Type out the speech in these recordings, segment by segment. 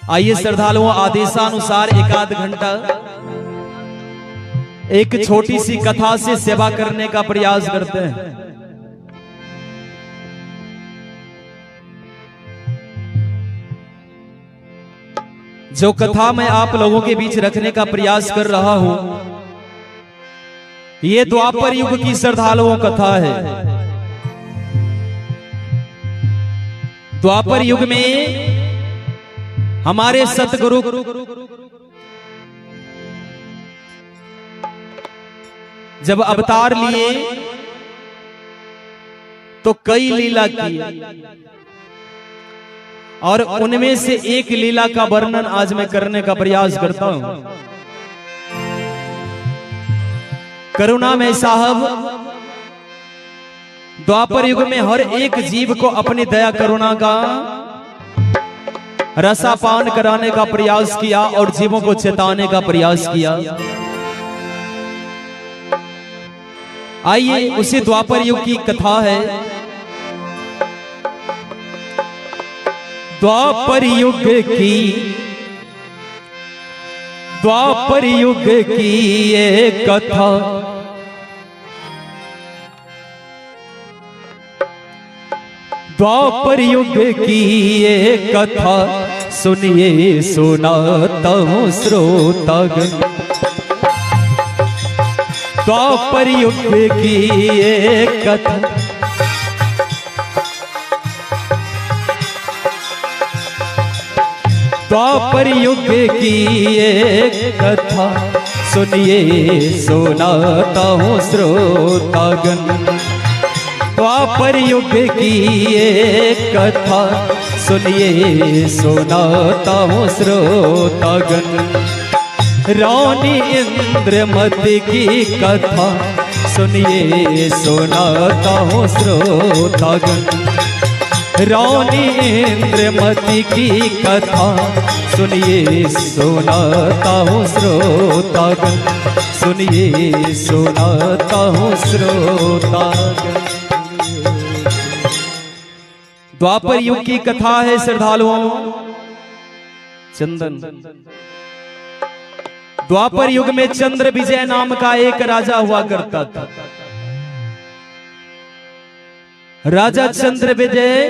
आइए श्रद्धालुओं, आदेशानुसार एक आध घंटा एक छोटी सी कथा से सेवा करने का प्रयास करते हैं। जो कथा मैं आप लोगों के बीच रखने का प्रयास कर रहा हूं, ये द्वापर युग की श्रद्धालुओं कथा है। द्वापर युग में हमारे सतगुरु जब अवतार लिए तो कई लीला की, और उनमें से एक लीला का वर्णन आज मैं करने का प्रयास करता हूं। करुणा में साहब द्वापर युग में हर एक जीव को अपनी दया करुणा का रसापान कराने का प्रयास किया और जीवों को चेताने का प्रयास किया। आइए उसी द्वापर युग की कथा है। द्वापर युग की ये कथा द्वापर युग की ये कथा सुनिए सुनाता हूँ श्रोतागण। द्वापर युग की ये कथा द्वापर युग की ये कथा सुनिए सुनाता हूँ श्रोतागण। द्वापर युग की ये कथा सुनिए सुनाता हूँ श्रोतागण। रानी इंद्रमती की कथा सुनिए सुनाता हूँ श्रोतागण। रानी इंद्रमती की कथा सुनिए सुनाता हूँ श्रोतागण। सुनिए सुनाता हूँ श्रोतागण। द्वापर युग की कथा है श्रद्धालुओं। चंदन द्वापर युग में चंद्र विजय नाम का एक राजा हुआ करता था। राजा चंद्र विजय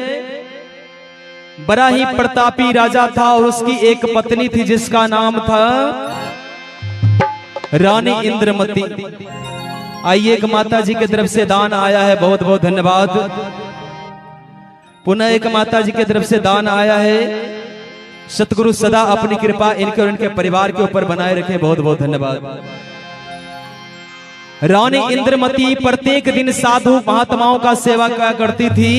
बड़ा ही प्रतापी राजा था और उसकी एक पत्नी थी जिसका नाम था रानी इंद्रमती। आइए एक माता जी की तरफ से दान आया है, बहुत बहुत धन्यवाद। पुनः एक माता जी की तरफ से दान आया है। सतगुरु सदा अपनी कृपा इनके और इनके परिवार के ऊपर बनाए रखे, बहुत बहुत धन्यवाद। रानी इंद्रमती प्रत्येक दिन साधु महात्माओं का सेवा करती थी,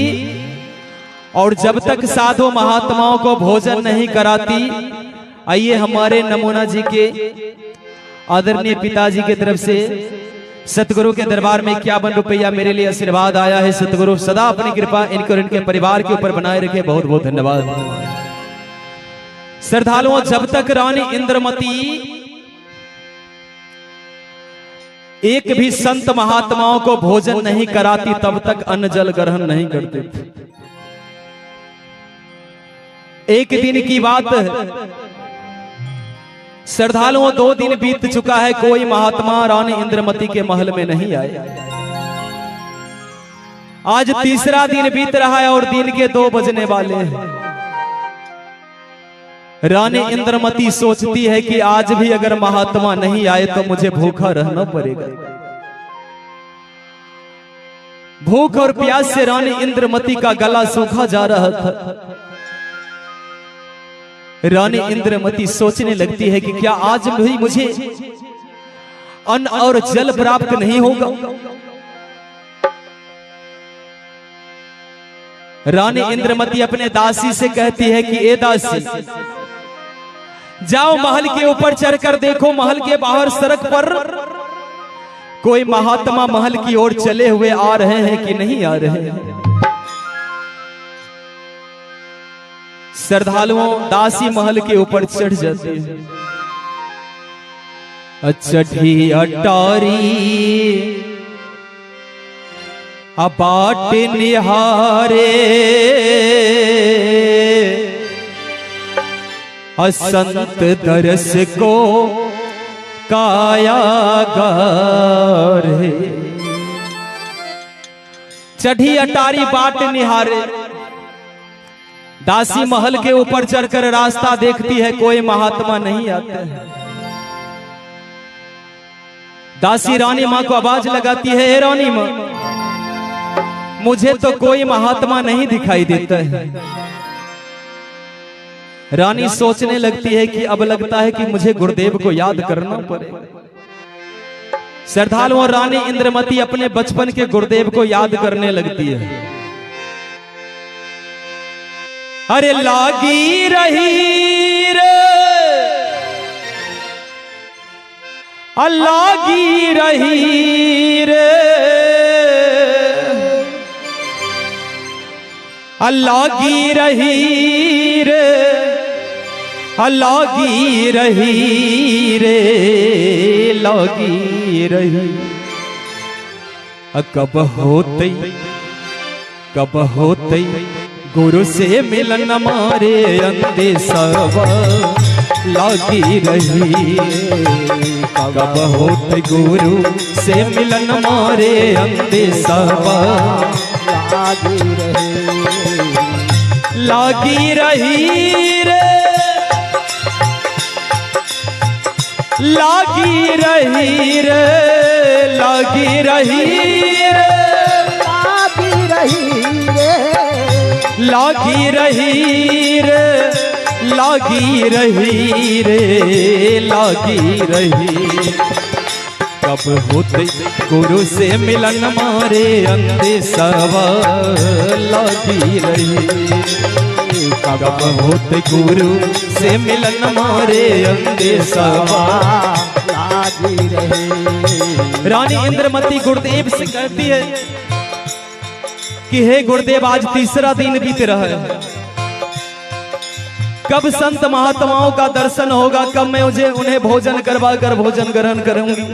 और जब तक साधु महात्माओं को भोजन नहीं कराती, आइए हमारे नमूना जी के आदरणीय पिताजी की तरफ से सतगुरु के दरबार में 51 रुपया मेरे लिए आशीर्वाद आया है। सतगुरु सदा अपनी कृपा इनके और इनके परिवार के ऊपर बनाए रखे, बहुत बहुत धन्यवाद। श्रद्धालुओं, जब तक रानी इंद्रमती एक भी संत महात्माओं को भोजन नहीं कराती, तब तक अन्न जल ग्रहण नहीं करते थे। एक दिन की बात है श्रद्धालुओं, 2 दिन बीत चुका है, कोई महात्मा रानी इंद्रमती के महल में नहीं आए। आज तीसरा दिन बीत रहा है और दिन के 2 बजने वाले हैं। रानी इंद्रमती सोचती है कि आज भी अगर महात्मा नहीं आए तो मुझे भूखा रहना पड़ेगा। भूख और प्यास से रानी इंद्रमती का गला सूखा जा रहा था। रानी इंद्रमती सोचने लगती है कि क्या आज भी मुझे अन्न और जल प्राप्त नहीं होगा। रानी इंद्रमती अपने दासी से कहती है कि ए दासी, जाओ महल के ऊपर चढ़कर देखो, महल के बाहर सड़क पर कोई महात्मा महल की ओर चले हुए आ रहे हैं कि नहीं आ रहे हैं। श्रद्धालुओं, दासी महल के ऊपर चढ़ जाते हैं। चढ़ी अटारी अबाट निहारे असंत दरस को कायागार है। चढ़ी अटारी बाट निहारे, दासी महल के ऊपर चढ़कर रास्ता देखती है, कोई महात्मा नहीं आता है। दासी रानी माँ को आवाज लगाती है, ए रानी माँ, मुझे तो कोई महात्मा नहीं दिखाई देता है। रानी सोचने लगती है कि अब लगता है कि मुझे गुरुदेव को याद करना पड़ेगा। श्रद्धालुओं, रानी इंद्रमती अपने बचपन के गुरुदेव को याद करने लगती है। अरे लागी रही रे, लागी रही रे, लागी रही रे, लागी रही रे, लागी रही। कब होते गुरु से मिलन मारे अंदेशवा लागी रही। कब होते गुरु से मिलन मारे अंदेशवा लागी रही। लागी रही रे, लागी रही रे, लागी रही रे, लागी रही रे, लागी रही रे, लागी रही रे, लागी रही। कब होते गुरु से मिलन मारे अंदेशवा लागी रही। कब होते गुरु से मिलन मारे अंदेशवा लागी रही। रानी इंद्रमती गुरुदेव से कहती है कि हे गुरुदेव, आज तीसरा दिन बीत रहा है, कब संत महात्माओं का दर्शन होगा, कब मैं उन्हें भोजन करवा कर भोजन ग्रहण करूंगी।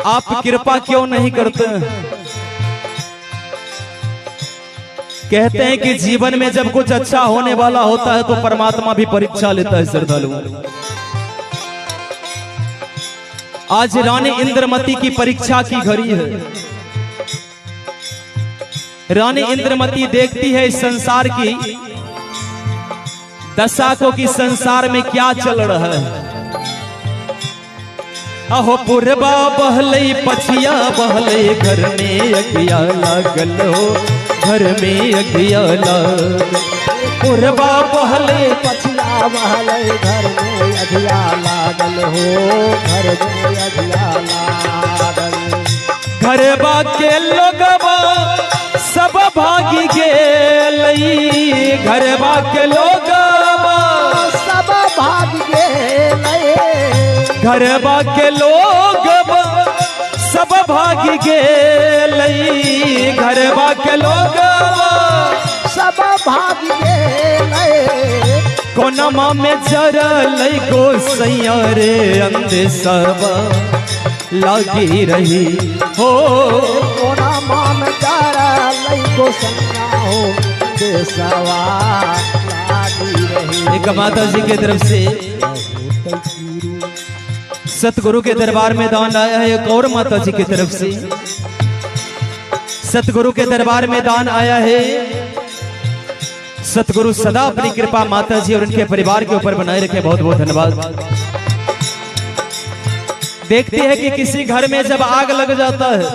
आप कृपा क्यों नहीं करते? कहते हैं कि जीवन में जब कुछ अच्छा होने वाला होता है तो परमात्मा भी परीक्षा लेता है। श्रद्धालु, आज रानी इंद्रमती की परीक्षा की घड़ी है। रानी इंद्रमती देखती है इस संसार की दशा को कि संसार में क्या चल रहा है। अहो पुरबा बहले पछिया बहले, घर में अगिया लागल हो, घर में अगिया लागल। पुरबा बहले पछिया बहले, घर में अगिया लागल हो, घर में अगिया लागल। घरबा के लोगबा सब भागी गेलई, घरबा के लोगबा सब भाग गेलई, घरबा के लोगबा सब भागी गेलई, घरबा के लोगबा सब भाग गेलई। कोनमा में जरलई गोसैया रे अंदेशवा लागी रही हो। कोनमा में जरलई गोसैया हो अंदेशवा लागी रही। एक माता जी की तरफ से सतगुरु के दरबार में दान आया है। एक और माता जी की तरफ से सतगुरु के दरबार में दान आया है। सतगुरु सदा अपनी कृपा माता जी और उनके परिवार के ऊपर बनाए रखे। बहुत बहुत धन्यवाद। देखते हैं कि किसी घर में जब आग लग जाता है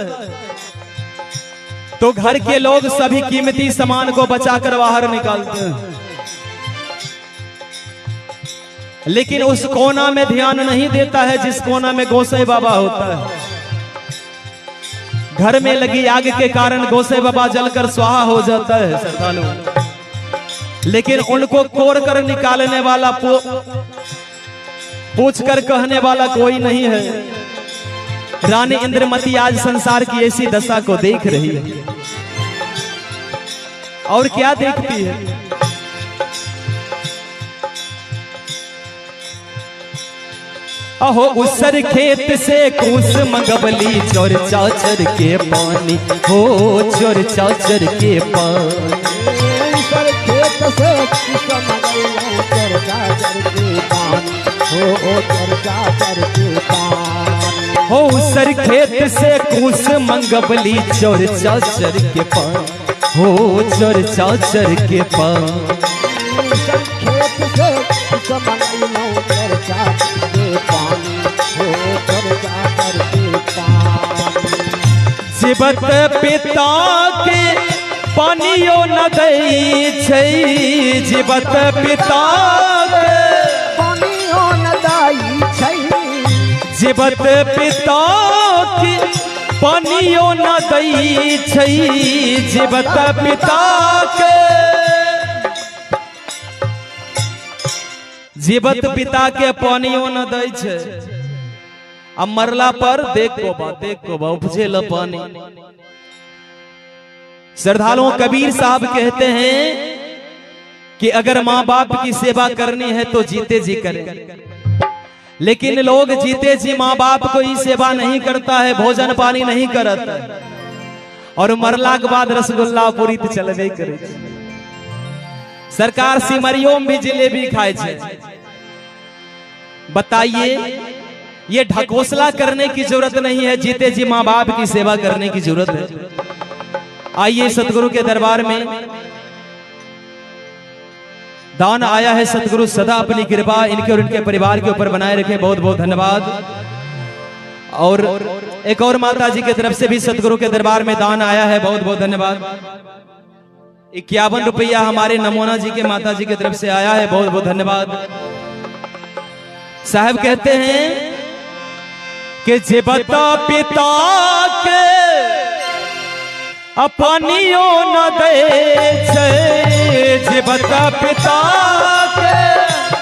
तो घर के लोग सभी कीमती सामान को बचाकर बाहर निकालते हैं, लेकिन उस कोना में ध्यान नहीं देता है जिस कोना में गोसाई बाबा होता है। घर में लगी आग के कारण गोसाई बाबा जलकर स्वाहा हो जाता है श्रद्धालु, लेकिन उनको कोर कर निकालने वाला, पूछ कर कहने वाला कोई नहीं है। रानी इंद्रमती आज संसार की ऐसी दशा को देख रही है। और क्या देखती है? अहो उसर खेत से कूस मंगवली, चोर चाचर के पानी हो, चोर चाचर के पानी। उसर खेत से कूस मंगवली, चोर करके पानी हो चर्चा करके पानी हो सर खेत से कुछ मंगबली चर्चा चर के पानी हो चर्चा चर के पानी खेत से कुछ मंगलौ चर्चा करके पानी हो चर्चा करके पानी जीवत पिता के पानियो न दै छै जीवत पिता के पानियो न दै छै जीवत पिता के पानियो न दै छै जीवत पिता के जीवत पिता के पानियो न दै छै अब मरला पर देख को उपजे ल पानी। श्रद्धालुओं कबीर साहब कहते हैं कि अगर माँ बाप की सेवा करनी है तो जीते जी करें, लेकिन लोग जीते जी माँ बाप को ही सेवा नहीं करता है, भोजन पानी नहीं करता और मरला के बाद रसगुल्ला पूरी तो चलबे करे। सरकार सिमरियों में भी जिलेबी खाए छे। बताइए ये ढकोसला करने की जरूरत नहीं है, जीते जी माँ बाप की सेवा करने की जरूरत है। आइए सतगुरु के दरबार में दान आया है, सतगुरु सदा अपनी कृपा इनके और इनके परिवार के ऊपर बनाए रखें। बहुत बहुत धन्यवाद। और एक और माता जी की तरफ से भी सतगुरु के दरबार में दान आया है, बहुत बहुत धन्यवाद। 51 रुपया हमारे नमोना जी के माता जी की तरफ से आया है, बहुत बहुत धन्यवाद। साहब कहते हैं कि जीवता पिता के अपनियो न दे छै जीवता पिता के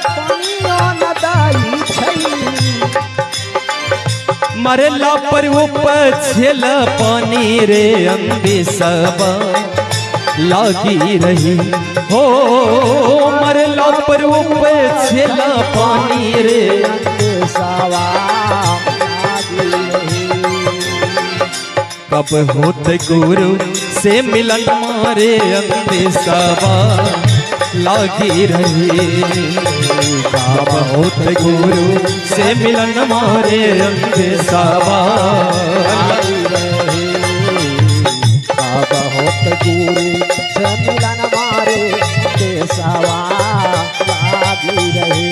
पानियो न दै छै मरला पर उपछेल पानी रे अंबे सब लागी रही हो मरला पर उपछेल पानी रे सावा कब होत गुरु से मिलन मारे अंदेशवा लागी रही कब होत गुरु से मिलन मारे अंदेशवा कब होत गुरु से मिलन मारे अंदेशवा लागी रही।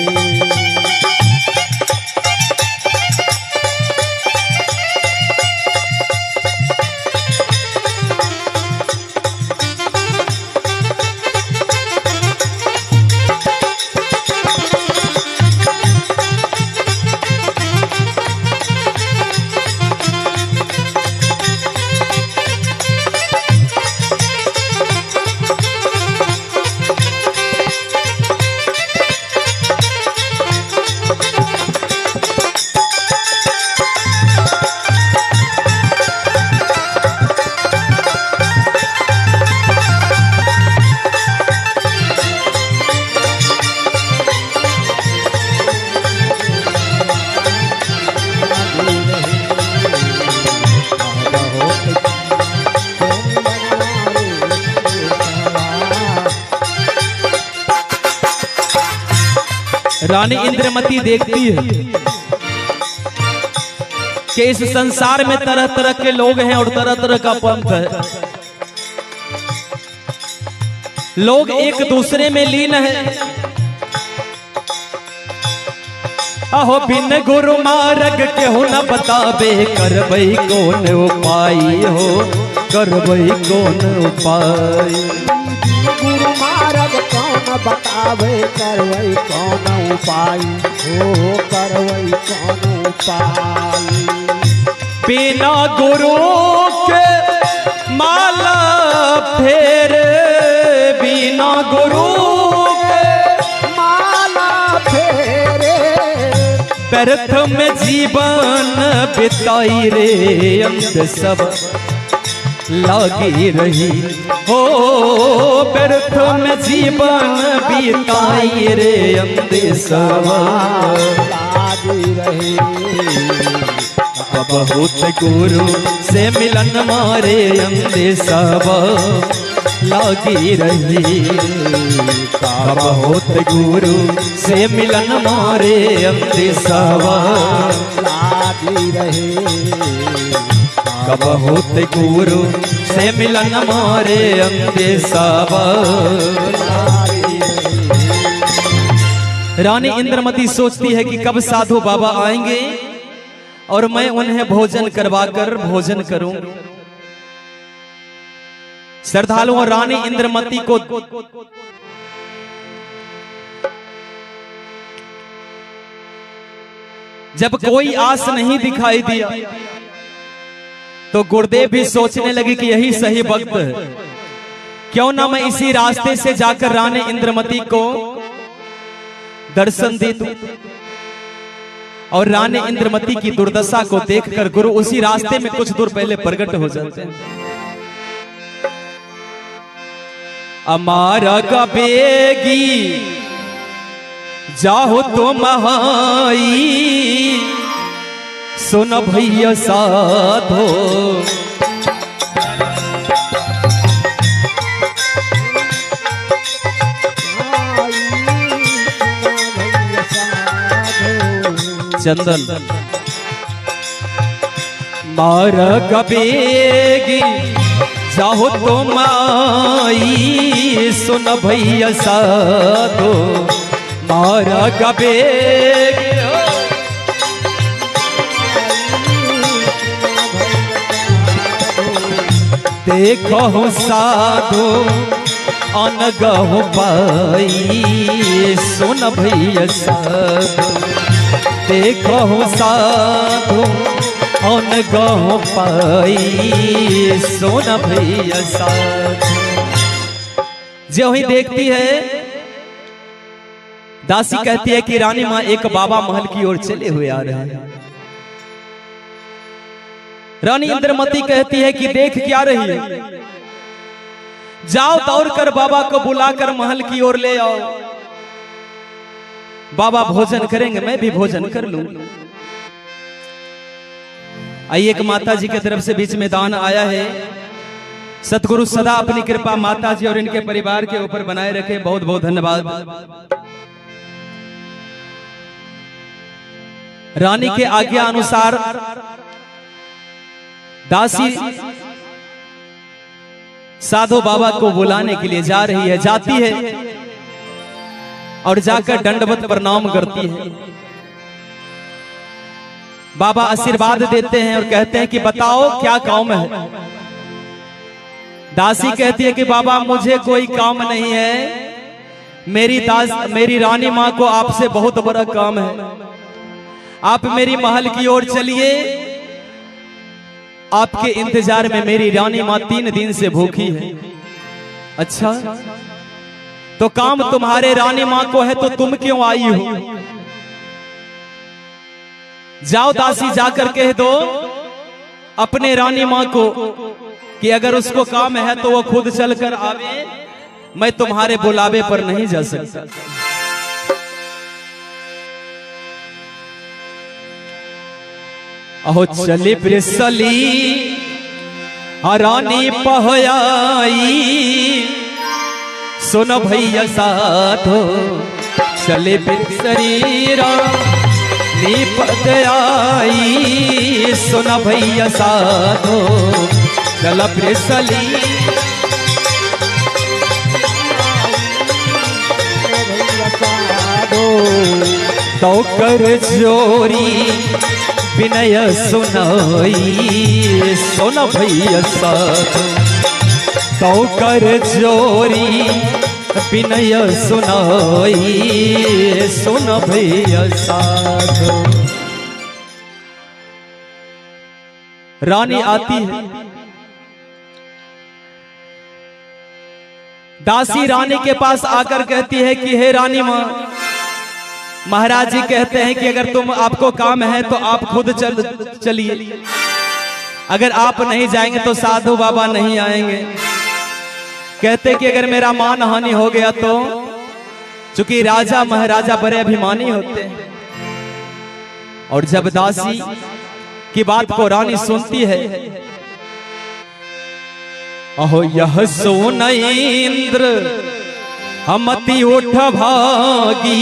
रानी इंद्रमती देखती है कि इस संसार में तरह तरह के लोग हैं और तरह तरह का पंथ है। लोग एक दूसरे में लीन है। अहो बिन गुरु मार्ग के हो न बताबे करबई कौन उपाय हो करबई कौन उपाय गुरु मार्ग कौन बतावे करवई कौन उपाय हो करवई कौन उपाय। बिना गुरु के माला फेर बिना गुरु के माला फेरे व्यर्थ में जीवन बिताई रे अंत सब लागी रही हो व्यर्थ में जीवन बिताई रे अंत सब लागी रही का बहुत गुरु से मिलन मारे अंधे सब लागी रही। का बहुत गुरु से मिलन मारे अंधे सब लागी रहे। का बहुत गुरु से मिलन मारे अंधे सब लागी रही। रानी इंद्रमती सोचती है कि कब साधु बाबा आएंगे और मैं उन्हें भोजन करवाकर भोजन करूं। श्रद्धालुओं, रानी इंद्रमती को जब कोई आस नहीं दिखाई दिया तो गुरुदेव भी सोचने लगे कि यही सही वक्त है, क्यों ना मैं इसी रास्ते से जाकर रानी इंद्रमती को दर्शन दे दूं। और रानी इंद्रमती की दुर्दशा को देखकर गुरु उसी रास्ते में कुछ दूर पहले प्रकट हो जाते हैं। अमारा का बेगी जाहो तो महाई, सुन भैया साधो चंदन। मारा कबेगी जाहो तो माई, सुन भैया साधो मारा कबेगी। देखो साधो अनगहो पाई, सुन भैया साधो। देखो साधु अनगहो पाई, सुन भैया साधु। जो ही देखती है दासी कहती है कि रानी मां एक बाबा महल की ओर चले हुए आ रहे हैं। रानी इंद्रमती कहती है कि देख क्या रही है, जाओ दौड़कर बाबा को बुलाकर महल की ओर ले आओ। बाबा भोजन करेंगे, मैं भी भोजन कर लूं। आइए, एक माता जी की तरफ से बीच में दान आया है। सतगुरु सदा अपनी कृपा माता जी और इनके परिवार के ऊपर बनाए रखे। बहुत बहुत धन्यवाद। रानी के आज्ञा अनुसार दासी साधु बाबा को बुलाने के लिए जा रही है। जाती है और जाकर दंडवत प्रणाम करती है। बाबा आशीर्वाद देते हैं और कहते हैं कि बताओ क्या काम है। दासी कहती है कि बाबा मुझे कोई काम नहीं है, मेरी रानी मां को आपसे बहुत बड़ा काम है। आप मेरी महल की ओर चलिए, आपके इंतजार में मेरी रानी मां 3 दिन से भूखी है। अच्छा, तो काम तुम्हारे रानी मां को है तो तुम क्यों आई हो? जाओ दासी, जाकर कह दो अपने रानी मां को कि अगर उसको काम है तो वो खुद चलकर आवे, मैं तुम्हारे बुलावे पर नहीं जा सकता। अहो चली ब्रिसली रानी पहयाई, सुन भैया साधो चले शरीरा पद आई, सुन भैया साधो चल ब्रिसली। तो कर जोरी विनय सुनाई, सुन भैया साधो तो कर जोरी विनय सुनाई, सुन भैया साधो। रानी आती है। दासी रानी के पास आकर कहती है कि हे रानी मां, महाराज जी कहते हैं कि अगर आपको काम है तो आप खुद चलिए, अगर आप नहीं जाएंगे तो साधु बाबा नहीं आएंगे। कहते कि अगर मेरा मान हानि हो गया तो, चूंकि राजा महाराजा बड़े अभिमानी होते हैं। और जब दासी की बात को रानी सुनती है। अहो यह सोन इंद्र हमती उठ भागी,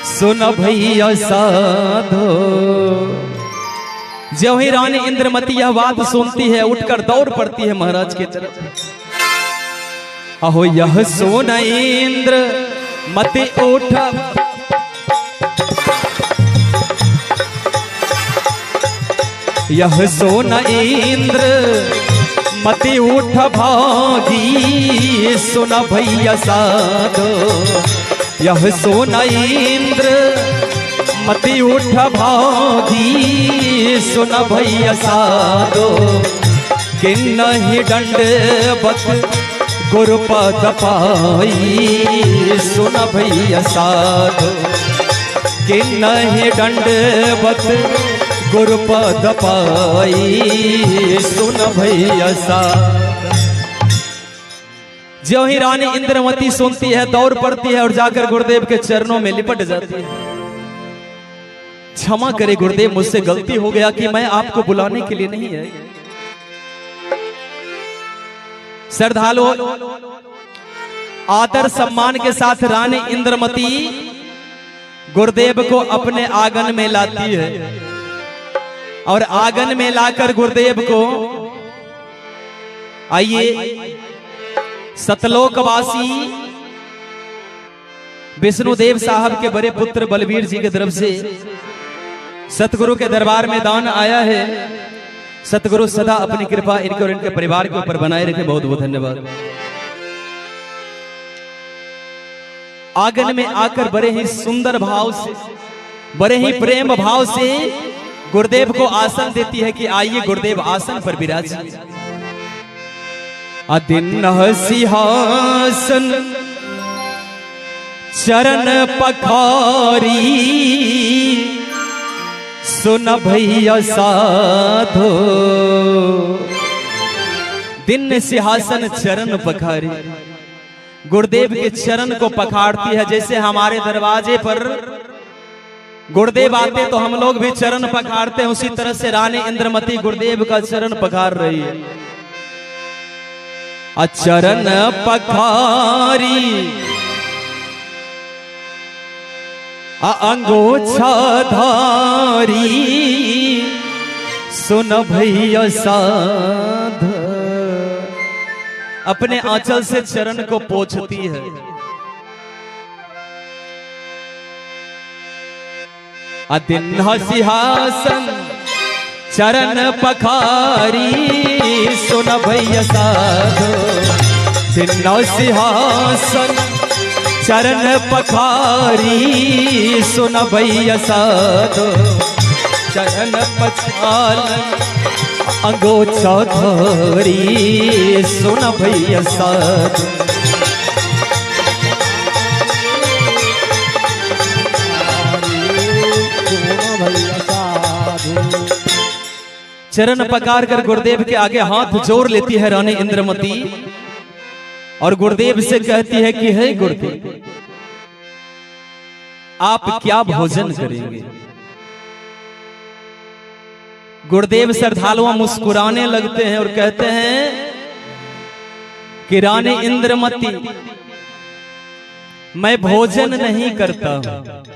सुन भैया साधो। जो ही रानी इंद्रमती यह बात सुनती है, उठकर दौड़ पड़ती है महाराज की तरफ। अहो यह सोन इंद्र मति उठ, यह सोन इंद्र मति उठ भागी, सुन भैया साधो। यह सोन इंद्र मति उठ भागी, सुन भैया साधो। किन्हीं दंडवत गुरुपद पाई, सुन भैया साधो। किन्हीं दंडवत गुरुपद पाई, सुन भैया साधो। जो ही रानी इंद्रमती सुनती है, दौड़ पड़ती है और जाकर गुरुदेव के चरणों में लिपट जाती है। क्षमा करे गुरुदेव, मुझसे गलती हो गया कि मैं आपको बुलाने के लिए नहीं आई। श्रद्धालु आदर सम्मान के साथ रानी इंद्रमती गुरुदेव को अपने आंगन में लाती है और आंगन में लाकर गुरुदेव को, आइए सतलोकवासी विष्णुदेव साहब के बड़े पुत्र बलबीर जी की तरफ से सतगुरु के दरबार में दान आया है। सतगुरु सदा अपनी कृपा इनके और इनके परिवार के ऊपर बनाए रखे। बहुत बहुत धन्यवाद। आंगन में आकर बड़े ही सुंदर भाव से, बड़े ही प्रेम भाव से गुरुदेव को आसन देती है कि आइए गुरुदेव आसन पर विराजिए। अदिन सिंहासन चरण पखारी, सुन भैया साधो। दिन सिंहासन चरण पखारी, गुरुदेव के चरण को पखाड़ती है। जैसे हमारे दरवाजे पर गुरुदेव आते तो हम लोग भी चरण पखाड़ते हैं, उसी तरह से रानी इंद्रमती गुरुदेव का चरण पखार रही है। चरण पखारी अंगोछा धारी, सुन भैया साध। अपने आंचल से चरण को पोंछती है। अदिन सिंहासन चरण पखारी, सुन भैया साधो। दिन सिंहासन चरण पखारी, सुन भैया साधो। चरण पछालन अंगोछा धारी, सुन भैया साधो। चरण पकार कर गुरुदेव के आगे हाथ जोड़ लेती है रानी इंद्रमती और गुरुदेव से कहती है कि हे गुरुदेव, आप क्या भोजन करेंगे। गुरुदेव श्रद्धालुओं मुस्कुराने लगते हैं और कहते हैं कि रानी इंद्रमती, मैं भोजन नहीं करता हूं।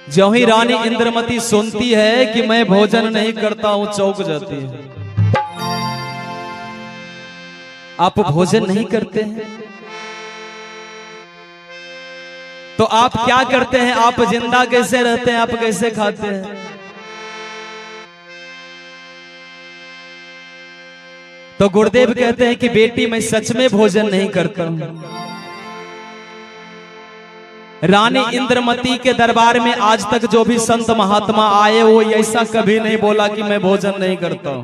जो ही रानी इंद्रमती सुनती है कि मैं भोजन नहीं करता हूं, चौंक जाती है। आप भोजन नहीं करते हैं तो आप क्या करते हैं? आप जिंदा कैसे रहते हैं? आप कैसे खाते हैं? तो गुरुदेव कहते हैं कि बेटी, मैं सच में भोजन नहीं करता हूं। रानी इंद्रमती के दरबार में आज तक जो भी संत महात्मा आए, वो ऐसा कभी नहीं बोला कि मैं भोजन नहीं करता हूं।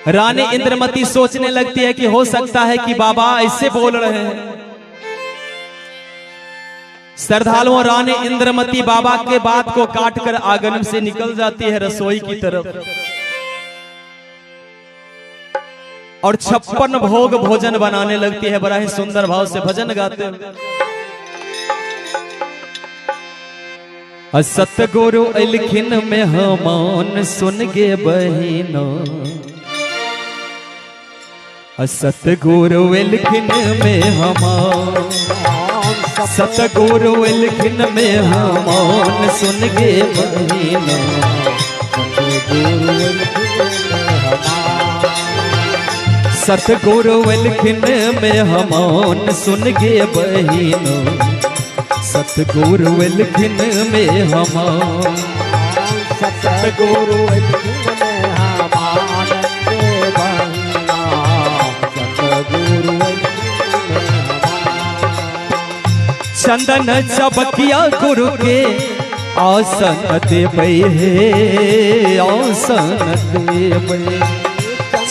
रानी इंद्रमती सोचने लगती है कि हो सकता है कि बाबा ऐसे बोल रहे हैं। श्रद्धालुओं, रानी इंद्रमती बाबा के बात को काटकर आंगन से निकल जाती है रसोई की तरफ और 56 भोग भोजन बनाने लगती है। बड़ा ही सुंदर भाव से भजन गाते हैं। सतगुरु अलखिन में हमान सुन गे बहिना, सतगुरु अलखिन में हमान, सतगुरु अलखिन में हमान सुन गे बहिना, सतगुरु अलखिन में हमान सुन गे बहिना, सतगुरु अलखिन में हमान, सतगुरु अलखिन में हमान के बहिना, सतगुरु अलखिन में हमान। चंदन चबकिया गुरु के आसन देबै हे, आसन देबै,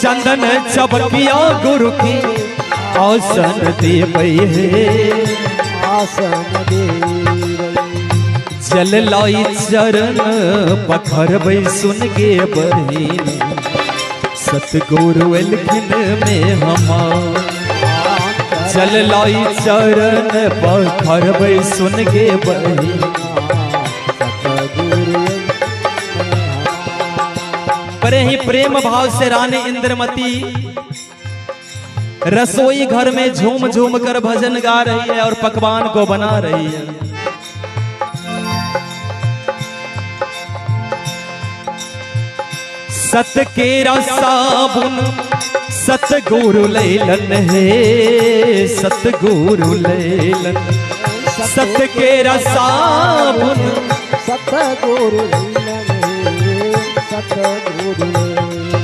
चंदन चबकिया गुरु की आसन देबै हे, आसन देबै। जल लाई चरण पखरबै सुन गे बहिना, सतगुरु अलखिन में हमान, जल लाई चरण पखरबै सुन गे बहिना, बड़े ही प्रेम भाव से रानी इंद्रमती रसोई घर में झूम झूम कर भजन गा रही है और पकवान को बना रही है। सत केरा साबुन सतगुरु लैलन है, सतगुरु लैलन, सत केरा साबुन सतगुरु लैलन, सतगुरु लैलन,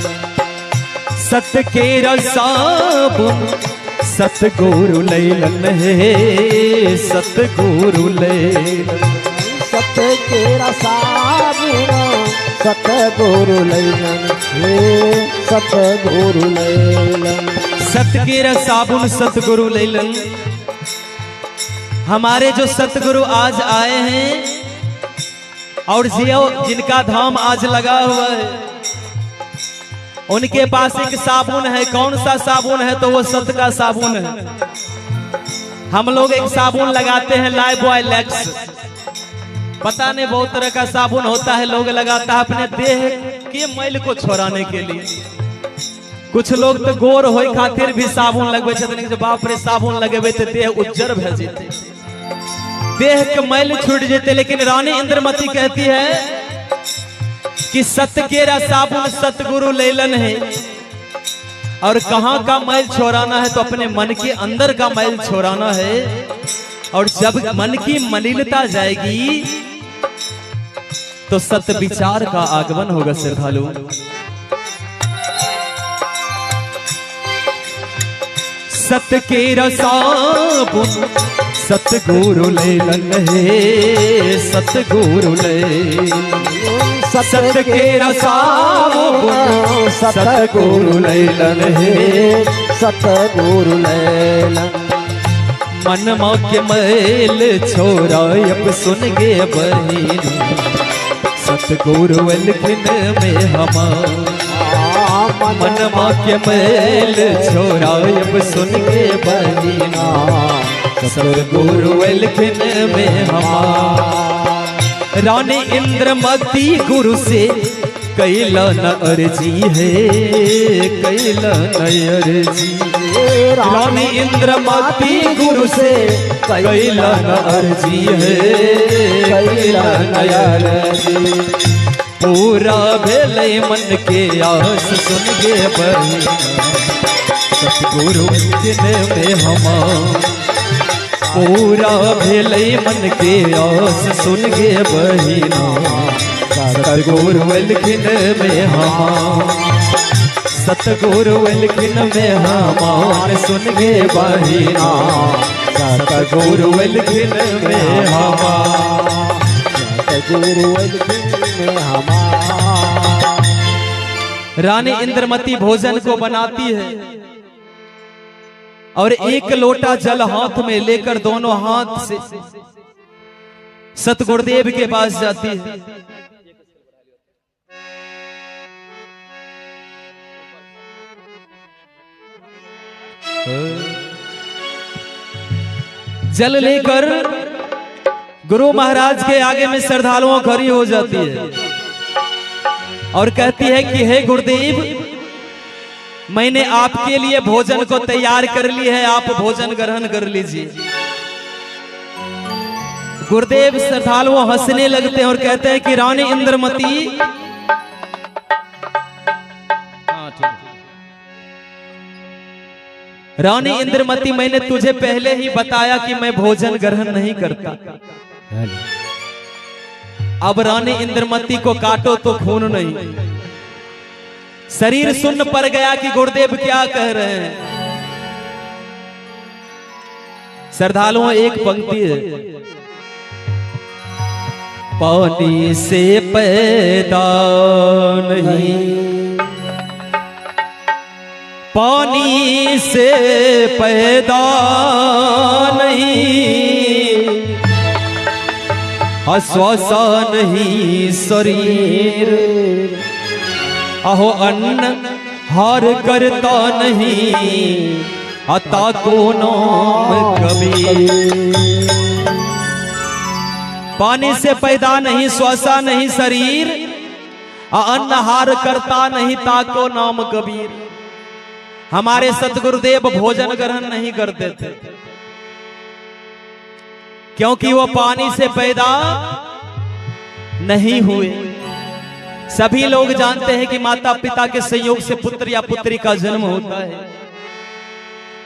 सत केरा साबुन सतगुरु लैलन है, सतगुरु लैलन, सत केरा साबुन सतगुरु लैलन हे, सतगुरु लैलन, सत केरा साबुन सतगुरु लैलन। हमारे जो सतगुरु आज आए हैं और जिनका धाम आज लगा हुआ है, उनके पास एक साबुन है। कौन सा साबुन है? तो वो सत का साबुन है। हम लोग एक साबुन लगाते हैं लाइफबॉय लैक्स, पता नहीं बहुत तरह का साबुन होता है, लोग लगाता है अपने देह के मैल को छोड़ाने के लिए। कुछ लोग तो गोर होय खातिर भी साबुन लगबे छथिन कि बाप रे साबुन लगेबे तो देह उज्जर भ जेते, देह के मैल छूट जेते। लेकिन रानी इंद्रमती कहती है कि सत केरा साबुन सतगुरु लैलन है, और कहाँ का मैल छोड़ाना है? तो अपने मन के अंदर का मैल छोड़ाना है। और जब मन की मलिनता जाएगी तो सत विचार का आगमन होगा। श्रद्धालु, सत केरा साबुन सतगुरु लैलन है, सतगुरु लैलन, सत केरा साबुन सतगुरु लैलन है, सतगुरु लैलन। मन के मैल छोरा अब सुन गे बहिना, सतगुरु अलखिन में हमान, मन के मैल छोरा अब सुन गे बहिना, सतगुरु अलखिन में हमान। रानी इंद्रमती गुरु से कैलन अर्जी है, कैलन अर्जी, रानी इंद्रमती गुरु से कैलन अर्जी है, कैलन अर्जी। पूरा भेलै मन के आस सुन गे बहिना, सतगुरु अलखिन में हमान। पूरा भेलै मन के आस सुन गे बहिना, सतगुरु अलखिन में हमान। सतगुरु अलखिन में हमान सुन गे बहिना, सतगुरु अलखिन में हमान, सतगुरु अलखिन में हमान। रानी इंद्रमती भोजन को बनाती है और एक लोटा जल हाथ में लेकर दोनों हाथ से सतगुरुदेव के पास जाती है। जल लेकर गुरु महाराज के आगे में श्रद्धालुओं खड़ी हो जाती है और कहती है कि हे गुरुदेव, मैंने आपके लिए भोजन को तैयार कर ली है, आप भोजन ग्रहण कर लीजिए। गुरुदेव श्रद्धालुओं हंसने लगते हैं और कहते हैं कि रानी इंद्रमती, रानी इंद्रमती, मैंने तुझे पहले ही बताया कि मैं भोजन ग्रहण नहीं करता। अब रानी इंद्रमती को काटो तो खून नहीं। शरीर सुन्न पड़ गया कि गुरुदेव क्या कह रहे हैं। श्रद्धालुओं एक पंक्ति है, पानी से पैदा नहीं, पानी से पैदा नहीं, श्वासा नहीं शरीर, अहो अन्न हार करता नहीं, अता को नाम कबीर। पानी से पैदा नहीं, श्वासा नहीं शरीर, अन्न हार करता नहीं, ताको नाम कबीर। हमारे सतगुरुदेव भोजन ग्रहण नहीं करते थे क्योंकि वो पानी से पैदा नहीं हुए। सभी लोग जानते हैं कि माता पिता के संयोग से पुत्र या पुत्री का जन्म होता है,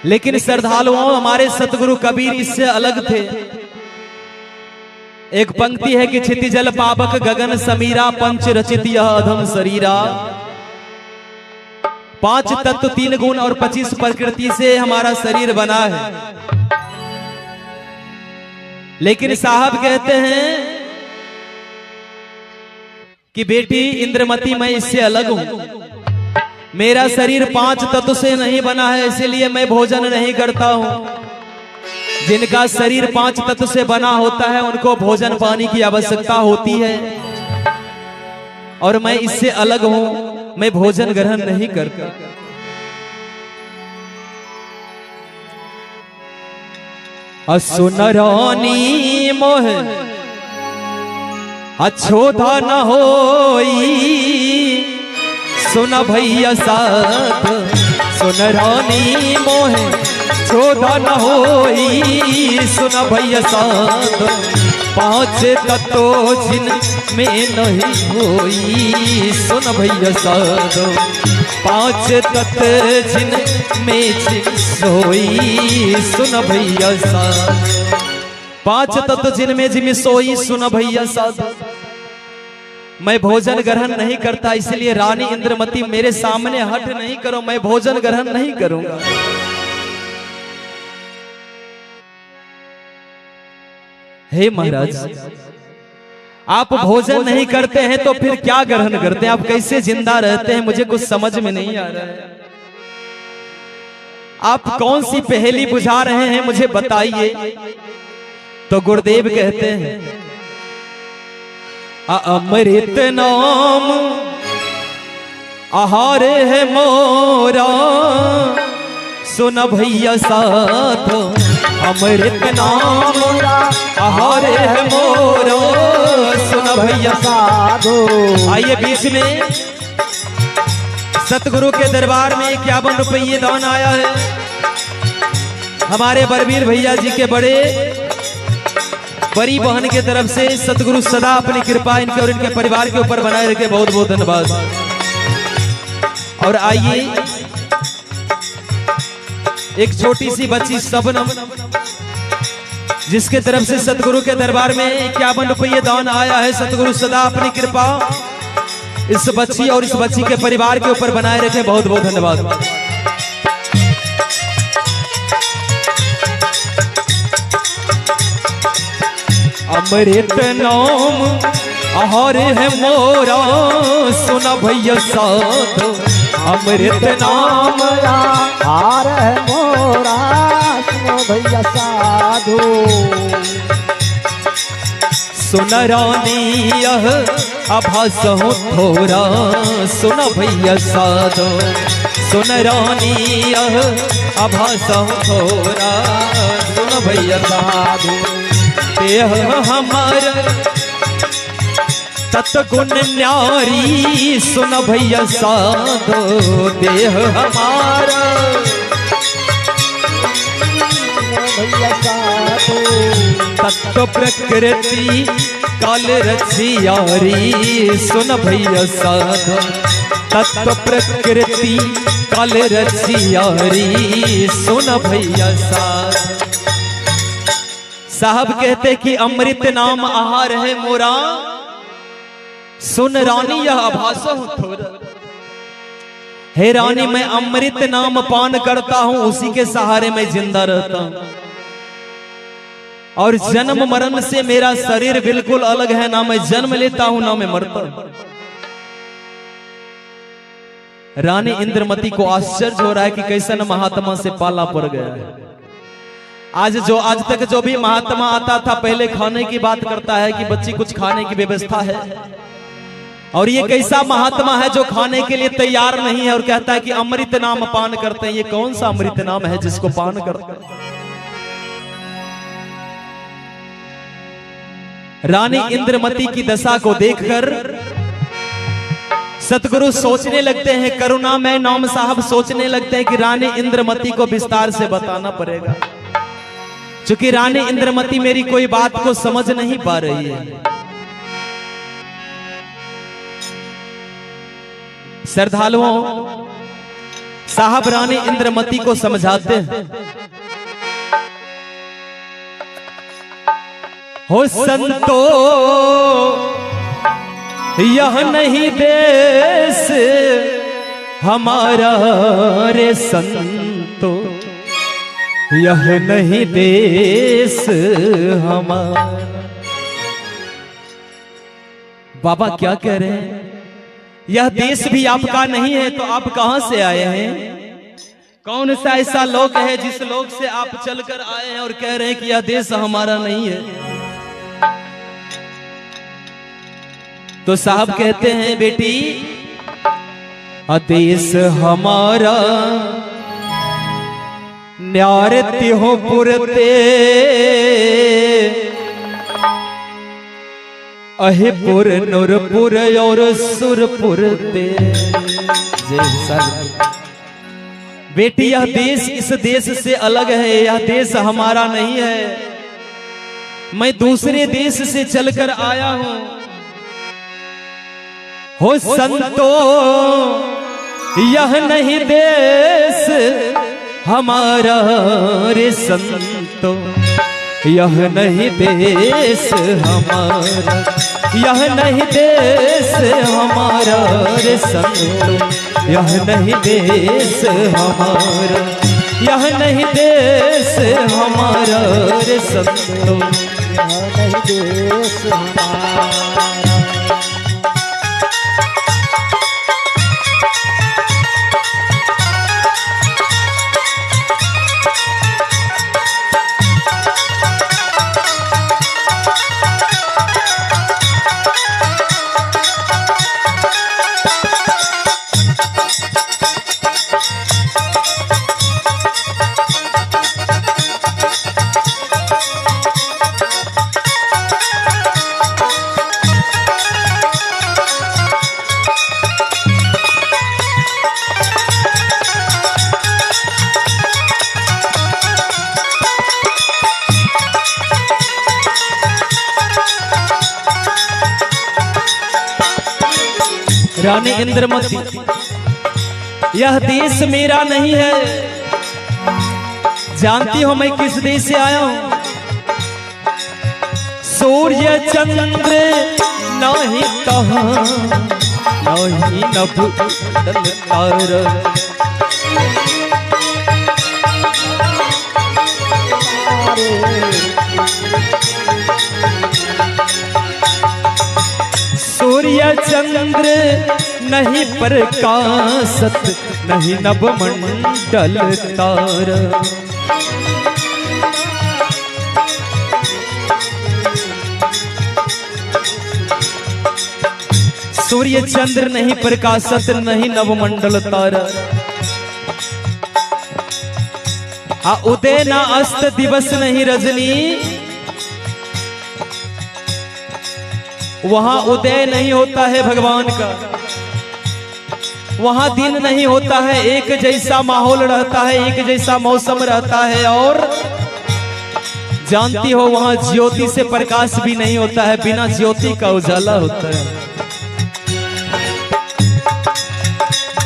लेकिन श्रद्धालुओं हमारे सतगुरु कबीर इससे अलग थे। एक पंक्ति है कि क्षिति जल पावक गगन समीरा, पंच रचित यह अधम शरीरा। 5 तत्व 3 गुण और 25 प्रकृति से हमारा शरीर बना है। लेकिन साहब कहते हैं कि बेटी इंद्रमती, मैं इससे अलग हूं। मेरा शरीर 5 तत्व से नहीं बना है, इसलिए मैं भोजन नहीं करता हूं। जिनका शरीर 5 तत्व से बना होता है उनको भोजन पानी की आवश्यकता होती है, और मैं इससे अलग हूं, मैं भोजन ग्रहण नहीं करता। सुनरानी मोह अछोधा न होई, सुन भैया साथ। सुनरानी मोह छोधा न होई, सुन भैया साथ। 5 तत्व जिन में नहीं होई, सुन भैया साथ। 5 तत्व जिन में सोई, सुन भैया साथ। 5 तत्व जिन में जिम सोई, सुन भैया साथ। मैं भोजन ग्रहण नहीं करता, इसलिए रानी इंद्रमती मेरे सामने हट नहीं करो, मैं भोजन ग्रहण नहीं करूंगा। हे महाराज, आप भोजन नहीं करते हैं तो फिर क्या ग्रहण करते हैं? आप कैसे जिंदा रहते हैं? मुझे कुछ समझ में नहीं आ रहा है। आप कौन सी पहेली बुझा रहे हैं, मुझे बताइए। तो गुरुदेव कहते हैं, अमृत नाम आहार है मोरा, सुन भैया साथ। अमृत नाम आहार है मोरा, सुन भैया साथ। आइए बीच में सतगुरु के दरबार में 51 रुपये दान आया है। हमारे बलबीर भैया जी के बड़ी बहन की तरफ से। सतगुरु सदा अपनी कृपा इनके और इनके परिवार के ऊपर बनाए रखे, बहुत बहुत धन्यवाद। और आइए एक छोटी सी बच्ची सबनम, जिसके तरफ से सतगुरु के दरबार में 51 रुपये दान आया है। सतगुरु सदा अपनी कृपा इस बच्ची और इस बच्ची के परिवार के ऊपर बनाए रखे, बहुत बहुत धन्यवाद। अमृत नाम आहार है मोरा, सुन भैया साथ। अमृत नाम आहार है मोरा, सुन भैया साधु। सुन रानी यह आभास हो थोड़ा, सुन भैया साधु। सुन रानी यह आभास हो थोड़ा, सुन भैया साधु। देह हमारा तत्गुण न्यारी सुन भैया साधो देह हमारा भैया साधो तत्व प्रकृति काल रचियारी सुन भैया साधो तत्व प्रकृति काल रचियारी सुन भैया साधो। साहब कहते कि अमृत नाम आहार है मोरा सुन रानी यह आभासो थोड़ा। हे रानी मैं अमृत नाम पान करता हूं उसी के सहारे में जिंदा रहता हूं और जन्म मरण से मेरा शरीर बिल्कुल अलग है। ना मैं जन्म लेता हूं ना मैं मरता हूं। रानी इंद्रमती को आश्चर्य हो रहा है कि कैसा न महात्मा से पाला पड़ गया है। आज तक जो भी महात्मा आता था पहले खाने की बात करता है कि बच्ची कुछ खाने की व्यवस्था है, और ये कैसा महात्मा है जो खाने के लिए तैयार नहीं है और कहता है कि अमृत नाम पान करते हैं। ये कौन सा अमृत नाम है जिसको पान करते हैं? रानी इंद्रमती की दशा को देखकर सतगुरु सोचने लगते हैं, करुणामय नाम साहब सोचने लगते हैं कि रानी इंद्रमती को विस्तार से बताना पड़ेगा, क्योंकि रानी इंद्रमती मेरी कोई बात को समझ नहीं पा रही है। श्रद्धालुओं साहब रानी इंद्रमती को समझाते हैं, हो संतो यह नहीं देश हमारा रे संतो, यह नहीं देश हमारा। बाबा क्या कह रहे हैं? यह देश भी आपका नहीं है तो आप कहां से आए हैं? कौन सा ऐसा लोक है जिस लोक से आप चलकर आए हैं और कह रहे हैं कि यह देश हमारा नहीं है? तो साहब कहते हैं, बेटी देश हमारा न्यारती हो पुरते अहिपुर नूरपुर और सुरपुर ते। बेटी यह देश इस देश से अलग है, यह देश हमारा नहीं है। मैं दूसरे देश से चलकर आया हूं। हो संतो यह नहीं देश हमारा रे संतो, यह नहीं देश हमारा, यह नहीं देश हमारा रे संतो, यह नहीं देश हमारा, यह नहीं देश हमारा रे संतो, यह नहीं देश हमारा। रानी इंद्रमती यह देश मेरा नहीं है। जानती हो मैं किस देश से आया हूं? सूर्य चंद्र नहीं कहां नहीं नभ तारा, सूर्य चंद्र नहीं प्रकाशत नहीं नभ मंडल तारा। सूर्य चंद्र नहीं प्रकाशत नहीं नभ मंडल तारा। उदय ना अस्त दिवस नहीं रजनी, वहां उदय नहीं होता है भगवान का, वहां दिन नहीं होता है, एक जैसा माहौल रहता है, एक जैसा मौसम रहता है। और जानती हो वहां ज्योति से प्रकाश भी नहीं होता है, बिना ज्योति का उजाला होता है।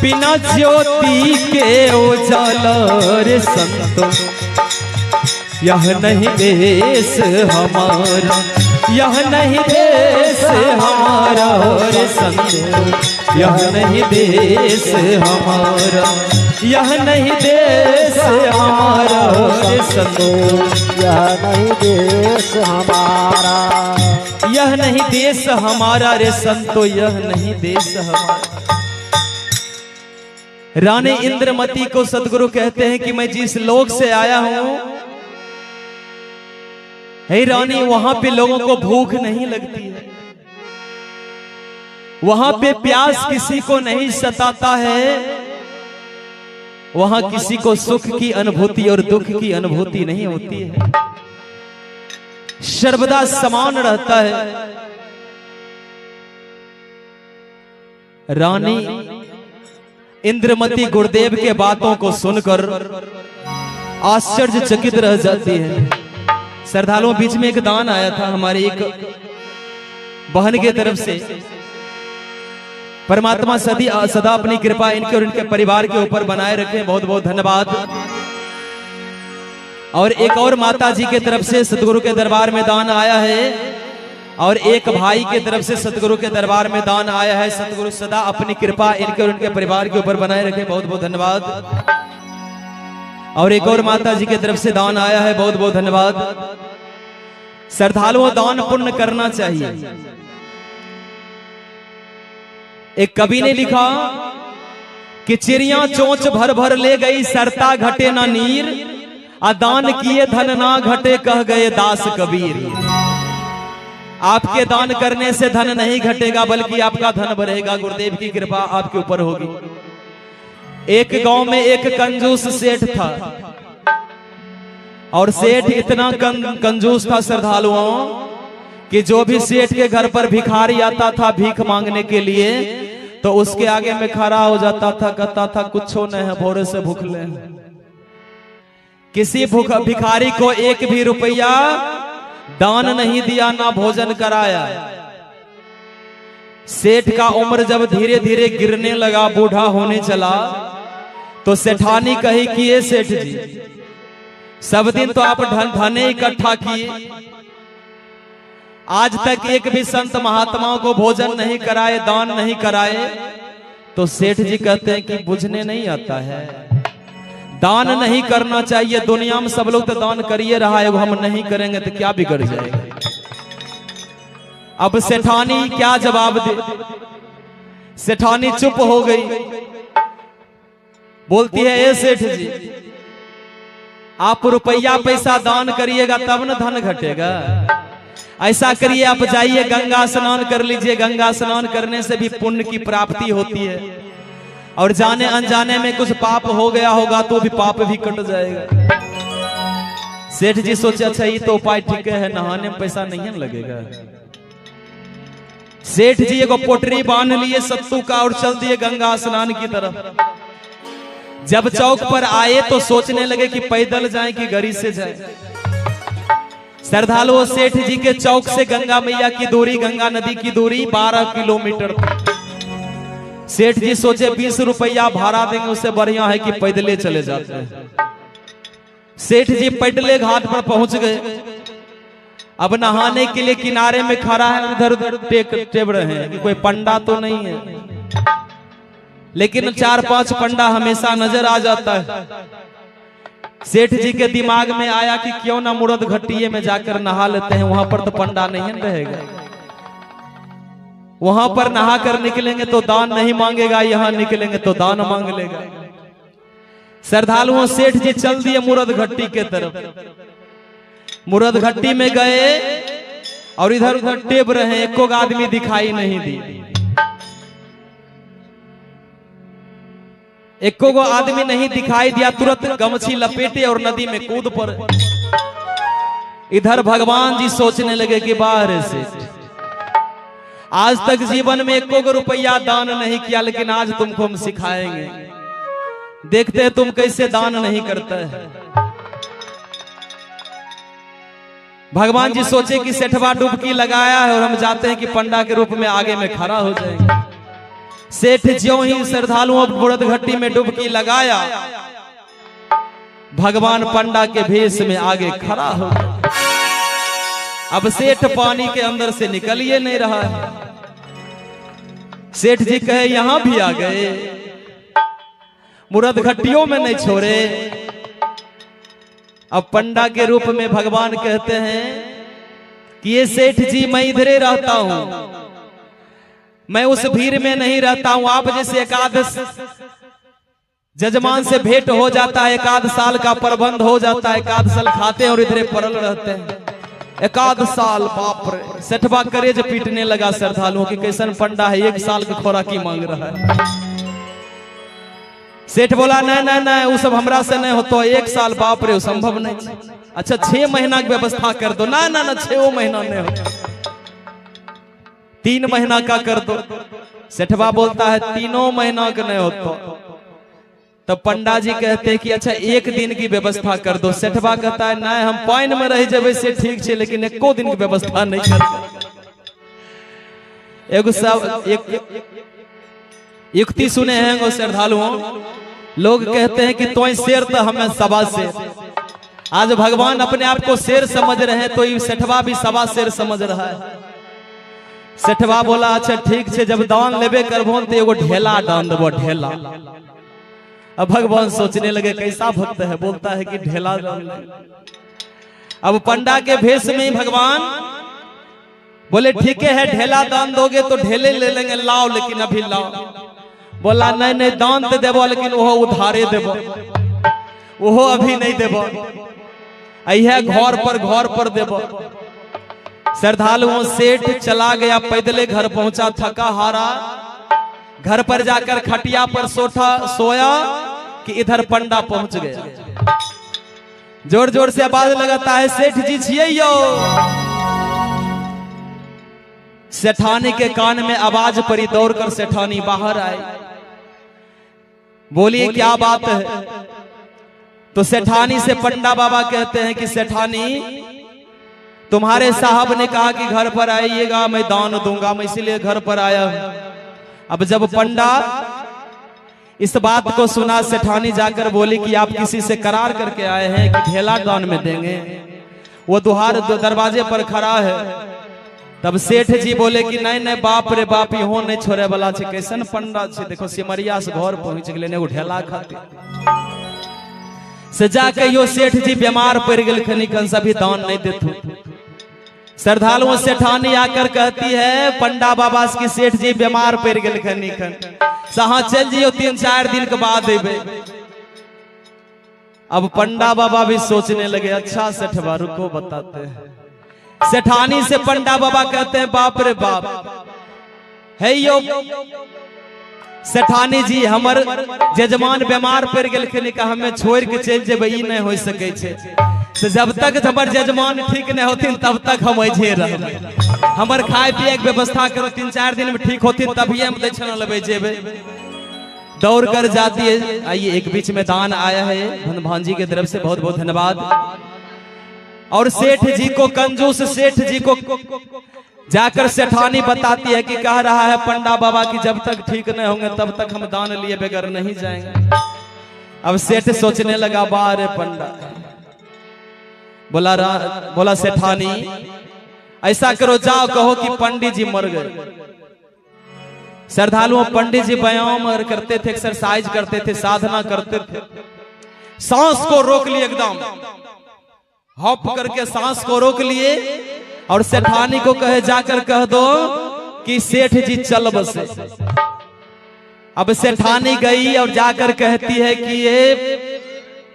बिना ज्योति के उजाला रे संतो, यह नहीं देश हमारा, यह नहीं देश हमारा रे संतो, यह नहीं देश हमारा, यह नहीं देश हमारा रे संतो, यह नहीं देश हमारा, यह नहीं देश हमारा रे संतो, यह नहीं देश हमारा। रानी इंद्रमती को सतगुरु कहते हैं कि मैं जिस लोक से आया हूं, हे रानी, वहां पे लोगों को भूख नहीं लगती है, वहां पे प्यास किसी को नहीं सताता है, वहां किसी को सुख की अनुभूति और दुख की अनुभूति नहीं होती है, सर्वदा समान रहता है। रानी इंद्रमती गुरुदेव के बातों को सुनकर आश्चर्यचकित रह जाती है। श्रद्धालुओं, बीच में एक दान आया था हमारी एक बहन के तरफ से। परमात्मा सदा अपनी कृपा इनके और इनके परिवार के ऊपर बनाए रखे, बहुत बहुत धन्यवाद। और एक और माता जी के तरफ से सतगुरु के दरबार में दान आया है, और एक भाई के तरफ से सतगुरु के दरबार में दान आया है। सतगुरु सदा अपनी कृपा इनके और इनके परिवार के ऊपर बनाए रखे, बहुत बहुत धन्यवाद। और एक और माता जी की तरफ से दान आया है, बहुत बहुत धन्यवाद। श्रद्धालुओं, दान पुण्य करना चाहिए। एक कवि ने लिखा कि चिड़िया चोंच भर भर ले गई, सरता घटे ना नीर, दान किए धन ना घटे, कह गए दास कबीर। आपके दान करने से धन नहीं घटेगा, बल्कि आपका धन बढ़ेगा। गुरुदेव की कृपा आपके ऊपर होगी। एक गांव में एक कंजूस सेठ था, और सेठ इतना कंजूस था श्रद्धालुओं कि जो भी सेठ के घर पर भिखारी आता था भीख मांगने के लिए, तो उसके आगे में खड़ा हो जाता था, कहता था कुछ नहीं है, भोरे से भूख ले। किसी भिखारी को एक भी रुपया दान नहीं दिया, ना भोजन कराया। सेठ का उम्र जब धीरे धीरे गिरने लगा, बूढ़ा होने चला, तो सेठानी कही कि ये सेठ जी, सब दिन तो आप धने इकट्ठा किए, आज तक एक भी संत महात्माओं को भोजन नहीं कराए, दान नहीं कराए। तो सेठ जी कहते हैं कि बुझने नहीं आता है, दान नहीं करना चाहिए। दुनिया में सब लोग तो दान करिए रहा है, हम नहीं करेंगे तो क्या बिगड़ जाएगा। अब सेठानी क्या जवाब दे। सेठानी चुप हो गई, बोलती है ए सेठ जी, आप रुपया पैसा दान करिएगा तब न धन घटेगा। ऐसा करिए, आप जाइए गंगा स्नान कर लीजिए, गंगा स्नान करने से भी पुण्य की प्राप्ति होती है, और जाने अनजाने में कुछ पाप हो गया होगा तो भी पाप भी कट जाएगा। सेठ जी सोचे अच्छा ये तो उपाय ठीक है, नहाने में पैसा नहीं लगेगा। सेठ जी एगो पोटरी बांध लिए सत्तू का और चल दिए गंगा स्नान की तरफ। जब चौक पर आए तो सोचने लगे कि पैदल जाएं कि गाड़ी से जाएं। श्रद्धालुओं, सेठ जी के चौक से गंगा मैया की दूरी, गंगा नदी की दूरी 12 किलोमीटर। सेठ जी सोचे 20 रुपया भाड़ा देंगे, उससे बढ़िया है कि पैदले चले जाते हैं। सेठ जी पैदले घाट पर पहुंच गए। अब नहाने के लिए किनारे में खड़ा है, इधर उधर टेक रहे हैं कि कोई पंडा तो नहीं है, लेकिन 4-5 पंडा हमेशा नजर आ जाता है। सेठ जी के दिमाग में आया कि क्यों ना मुरद घट्टिये में जाकर नहा लेते हैं, वहां पर तो पंडा नहीं रहेगा, वहां पर नहा कर निकलेंगे तो दान नहीं मांगेगा, यहां निकलेंगे तो दान मांग लेगा। श्रद्धालुओं, सेठ जी चल दिए मुरद घट्टी के तरफ। मुरद घट्टी में गए और इधर उधर टेब रहे, एको आदमी दिखाई नहीं दी। एको गो आदमी नहीं दिखाई दिया, तुरंत गमछी लपेटे और नदी में कूद पड़े। इधर भगवान जी सोचने लगे कि बाहर से आज तक जीवन में 1 रुपया दान नहीं किया, लेकिन आज तुमको हम सिखाएंगे, देखते हैं तुम कैसे दान नहीं करते है। भगवान जी सोचे कि सेठवा डुबकी लगाया है और हम जाते हैं कि पंडा के रूप में आगे में खड़ा हो जाएंगे। सेठ ज्यों ही श्रद्धालुओं बुड़द घट्टी में डुबकी लगाया, भगवान पंडा के भेष में आगे खड़ा हो गया। अब सेठ पानी के अंदर से निकल ही नहीं रहा है। सेठ जी कहे यहां भी आ गए, मुरद घट्टियों में नहीं छोड़े। अब पंडा के रूप में भगवान कहते हैं कि ये सेठ जी मैं इधरे रहता हूं, मैं उस भीड़ में नहीं रहता हूं। आप जैसे एकादश जजमान से भेंट हो जाता है, एकाध साल का प्रबंध हो जाता है, एकाध साल खाते हैं और इधरे परल रहते हैं। एकाध साल, बाप रे। सेठवा करेज पीटने लगा श्रद्धालुओं की, कैसन पंडा है 1 साल की खोराकी मांग रहा है। सेठ बोला नहीं वो सब हमरा से नहीं होता, 1 साल, बाप रे संभव नहीं। अच्छा 6 महीना की व्यवस्था कर दो। ना 6 महीना नहीं होता, 3 महीना का कर दो। सेठवा बोलता है 3 महीना का नहीं होता। तब पंडा जी कहते हैं कि अच्छा 1 दिन की व्यवस्था कर दो। सेठवा कहता है नहीं हम पाइन में रह जाए से ठीक है, लेकिन 1 दिन की व्यवस्था नहीं कर। एगो सब एक युक्ति सुने हैं वो श्रद्धालुओं, लोग कहते हैं कि तो शेर तो हमें सवा शेर। आज भगवान अपने आप को शेर समझ रहे हैं, तो ये सेठवा भी सवा शेर समझ रहा है। सेठवा बोला अच्छा ठीक है, जब दान लेबे करबो तो एगो ढेला दान देबो, ढेला। अब भगवान सोचने लगे कैसा भक्त है, बोलता है कि ढेला दान ले। अब पंडा के भेष में भगवान बोले ठीक है ढेला दान दोगे तो ढेले ले लेंगे, लाओ लेकिन अभी लाओ। बोला नहीं दान तो देबो, लेकिन वो उधारे देबो, वो अभी नहीं देबो, यह घर पर देबो। श्रद्धालुओं सेठ चला गया, पैदले घर पहुंचा, थका हारा। घर पर जाकर खटिया पर सोया कि इधर पंडा पहुंच गया। जोर जोर से आवाज लगाता है सेठ जी छिए यो। सेठानी के कान में आवाज पड़ी, दौड़कर सेठानी बाहर आई, बोलिए क्या बात है। तो सेठानी से पंडा बाबा कहते हैं कि सेठानी तुम्हारे साहब ने कहा कि घर पर आइएगा, मैं दान दूंगा, मैं इसीलिए घर पर आया हूं। अब जब पंडा इस बात को सुना, सेठानी जाकर बोली कि आप किसी से करार करके आए हैं कि ढेला दान में देंगे। वो दुहार दरवाजे पर खड़ा है। तब सेठ जी बोले कि नहीं बाप रे बाप, इहो नहीं छोड़े वाला छे, कैसन पंडा छे, देखो सिमरिया से घर पहुंच गए ने ढेला खाते से जाके यो सेठ जी बीमार पड़ गए, खनिकन सभी दान नहीं देते। श्रद्धालुओं सेठानी आकर कहती है पंडा बाबा की सेठ जी बीमार पड़ गए खनिकन, सहा चल जियो 3-4 दिन के बाद देवे। अब पंडा बाबा भी सोचने लगे अच्छा सेठवा रुको बताते हैं। सेठानी से पंडा बाबा कहते हैं बाप रे बाप है यो सेठानी जी, हमर जजमान बीमार पड़ गए, हमें छोड़ के चल जेबे, ई नहीं हो सके छे। तो जब तक हमर जजमान ठीक नहीं होथिन तब तक हम ऐसे रहबे, हमर खाए पिए के व्यवस्था करो, 3-4 दिन में ठीक होथिन तभी हम दक्षिणा लेबे जेबे। दौड़ कर जाती है। आइए एक बीच में दान आया है धनभान जी की तरफ से, बहुत बहुत धन्यवाद। और सेठ जी को, कंजूस सेठ जी को जाकर सेठानी बताती है कि कह रहा है पंडा बाबा की जब तक ठीक नहीं होंगे तब तक हम दान लिए बगैर नहीं जाएंगे। अब सेठ सोचने लगा बारे पंडा, बोला सेठानी ऐसा करो जाओ कहो कि पंडित जी मर गए। श्रद्धालुओं पंडित जी व्यायाम करते थे, एक्सरसाइज करते थे, साधना करते थे, सांस को रोक लिए, एकदम हॉप करके सांस को रोक लिए और सेठानी को कहे जाकर कह दो कि सेठ जी चल बसे। अब सेठानी गई और जाकर कहती है कि ये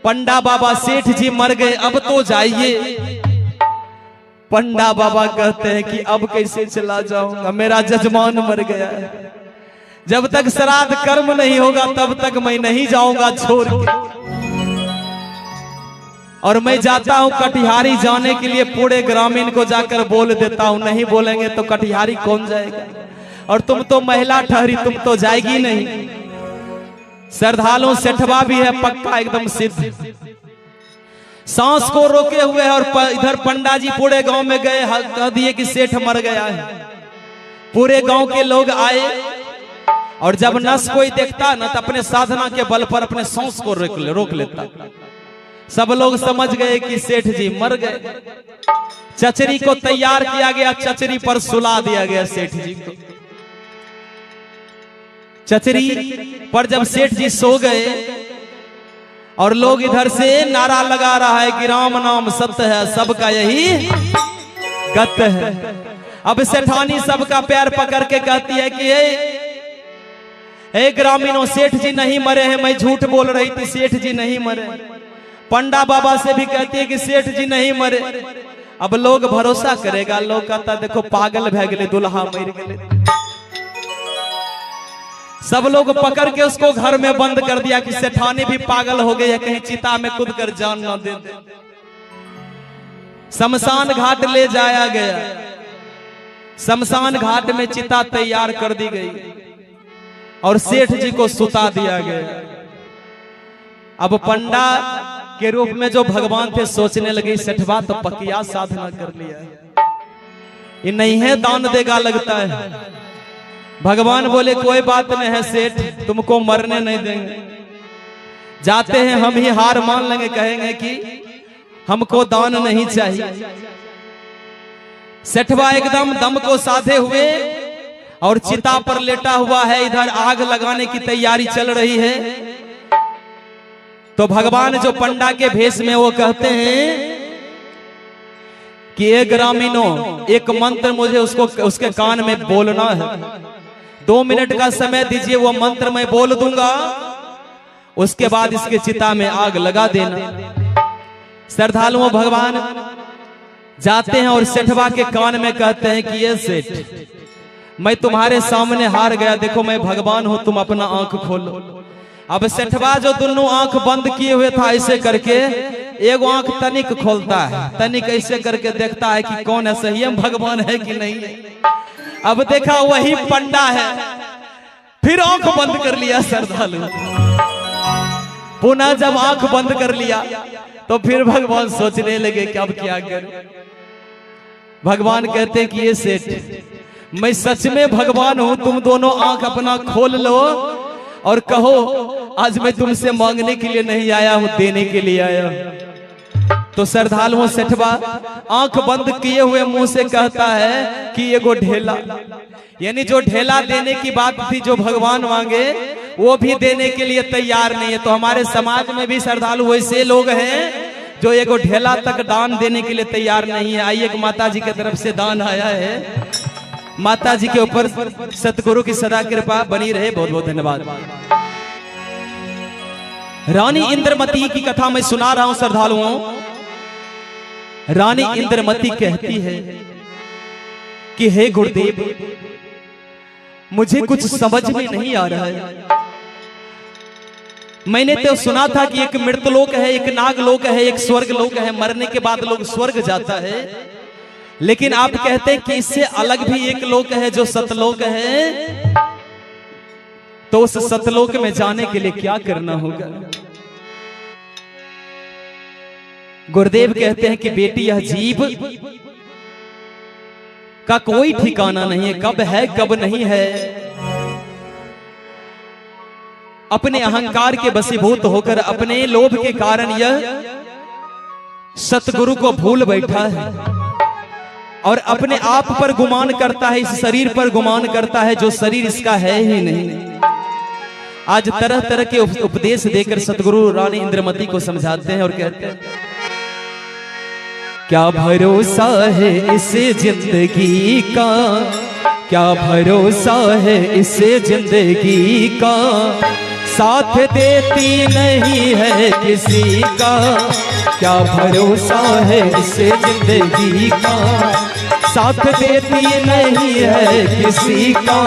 पंडा बाबा सेठ जी मर गए, अब तो जाइए। पंडा बाबा कहते हैं कि अब कैसे चला जाऊंगा, मेरा जजमान मर गया है, जब तक श्राद्ध कर्म नहीं होगा तब तक मैं नहीं जाऊंगा छोड़ के। और मैं जाता हूं कटिहारी जाने के लिए, पूरे ग्रामीण को जाकर बोल देता हूं, नहीं बोलेंगे तो कटिहारी कौन जाएगा, और तुम तो महिला ठहरी, तुम तो जाएगी नहीं। श्रद्धालु सेठवा भी है पक्का एकदम सिद्ध, सांस को रोके हुए है। और इधर पंडा जी पूरे गांव में गए, कह दिए कि सेठ मर गया है। पूरे गांव के लोग आए, और जब नस कोई देखता ना तो अपने साधना के बल पर अपने सांस को रोक लेता। सब लोग समझ गए कि सेठ जी मर गए। चचरी को तैयार किया गया, चचरी पर सुला दिया गया सेठ जी को। चचरी पर जब सेठ जी सो गए, और लोग इधर से नारा लगा रहा है कि राम नाम सत्य है, सबका यही गत है। अब सेठानी सबका पैर पकड़ के कहती है कि हे ग्रामीणों, सेठ जी नहीं मरे हैं, मैं झूठ बोल रही थी, सेठ जी नहीं मरे। पंडा बाबा से भी कहती है कि सेठ जी नहीं मरे। अब लोग भरोसा करेगा, लोग कहता देखो पागल भे गए, दुल्हा मर गए। सब लोग पकड़ के उसको घर में बंद कर दिया कि सेठानी भी पागल हो गई है, कहीं चिता में कूद कर जान ना दे दे। शमशान घाट ले जाया गया, शमशान घाट में चिता तैयार कर दी गई, और सेठ जी को सुता दिया गया। अब पंडा के रूप में जो भगवान थे सोचने लगे, सेठवा तो पकिया साधना कर लिया है, ये नहीं है दान देगा लगता है। भगवान बोले कोई बात नहीं है सेठ, तुमको मरने नहीं देंगे, जाते हैं हम ही हार मान लेंगे, कहेंगे कि हमको दान नहीं चाहिए। सेठवा एकदम दम को साधे हुए और चिता पर लेटा हुआ है, इधर आग लगाने की तैयारी चल रही है। तो भगवान जो पंडा के भेष में वो कहते हैं कि ये ग्रामीणों, एक मंत्र मुझे उसके कान में बोलना है, 2 मिनट का समय दीजिए, वो मंत्र मैं बोल दूंगा, उसके बाद इसके चिता में आग लगा देना। श्रद्धालुओं भगवान जाते हैं और सेठवा के कान में कहते हैं कि ये सेठ, मैं तुम्हारे सामने हार गया, देखो मैं भगवान हूं, तुम अपना आंख खोलो। अब सेठवा जो दोनों आंख बंद किए हुए था, ऐसे करके एगो आंख तनिक खोलता है, तनिक ऐसे करके देखता है कि कौन है, सही है भगवान है कि नहीं है। अब देखा वही पंडा है, फिर आंख बंद कर लिया श्रद्धालु। पुनः जब आंख बंद कर लिया तो फिर भगवान सोचने लगे कि अब क्या करें। भगवान कहते कि ये सेठ, मैं सच में भगवान हूं, तुम दोनों आंख अपना खोल लो और कहो आज मैं तुमसे मांगने के लिए नहीं आया हूं, देने के लिए आया हूं। तो श्रद्धालुओं सेठवा आंख बंद किए हुए मुंह से कहता है कि ये गो ढेला, यानी जो ढेला देने की बात थी, जो भगवान मांगे वो भी देने के लिए तैयार नहीं है। तो हमारे समाज में भी श्रद्धालु वैसे लोग हैं जो एगो ढेला तक दान देने के लिए तैयार नहीं है। आइए माता जी की तरफ से दान आया है, माता जी के ऊपर सतगुरु की सदा कृपा बनी रहे। बहुत बहुत धन्यवाद। रानी इंद्रमती की कथा मैं सुना रहा हूं श्रद्धालुओं। रानी इंद्रमती कहती है कि हे गुरुदेव, मुझे कुछ समझ में नहीं आ रहा है। मैंने तो सुना था कि एक मृतलोक है, एक नागलोक है, एक स्वर्ग लोक है, मरने के बाद लोग स्वर्ग जाता है। लेकिन आप कहते हैं कि इससे अलग भी एक लोक है जो सतलोक है। तो उस सतलोक में जाने के लिए क्या करना होगा? गुरुदेव कहते हैं कि बेटी, यह जीव का कोई ठिकाना नहीं है, कब है कब नहीं है। अपने अहंकार के वशीभूत होकर अपने लोभ के कारण यह सतगुरु को भूल बैठा है और अपने आप पर गुमान करता है, इस शरीर पर गुमान करता है जो शरीर इसका है ही नहीं। आज तरह तरह के उपदेश देकर सतगुरु रानी इंद्रमती को समझाते हैं और कहते हैं, क्या भरोसा है इस जिंदगी का, क्या भरोसा है इस जिंदगी का, साथ देती नहीं है किसी का, क्या भरोसा है इस जिंदगी का, साथ देती नहीं है किसी का,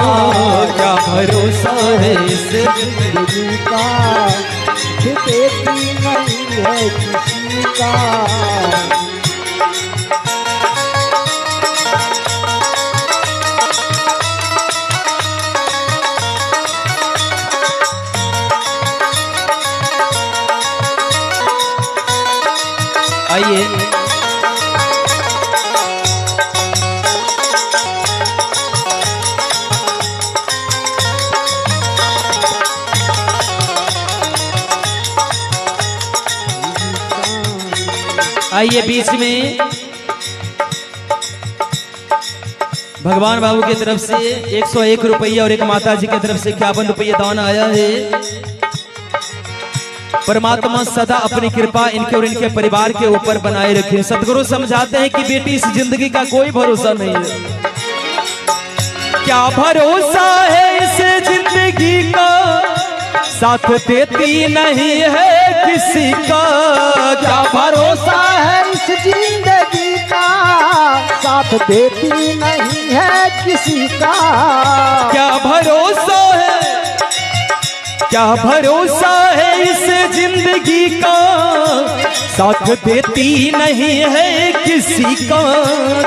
क्या भरोसा है इस जिंदगी का, देती नहीं है किसी का। आइए आइए बीच में भगवान बाबू की तरफ से 101 रुपया और एक माता जी की तरफ से 51 रुपया दान आया है। परमात्मा सदा अपनी कृपा इनके और इनके परिवार के ऊपर बनाए रखे। सतगुरु समझाते हैं कि बेटी इस जिंदगी का कोई भरोसा नहीं है। क्या भरोसा है इस जिंदगी का, साथ देती नहीं है किसी का। क्या भरोसा है इस जिंदगी का, साथ देती नहीं है किसी का। क्या भरोसा है, क्या भरोसा है इस जिंदगी का, साथ देती नहीं है किसी का।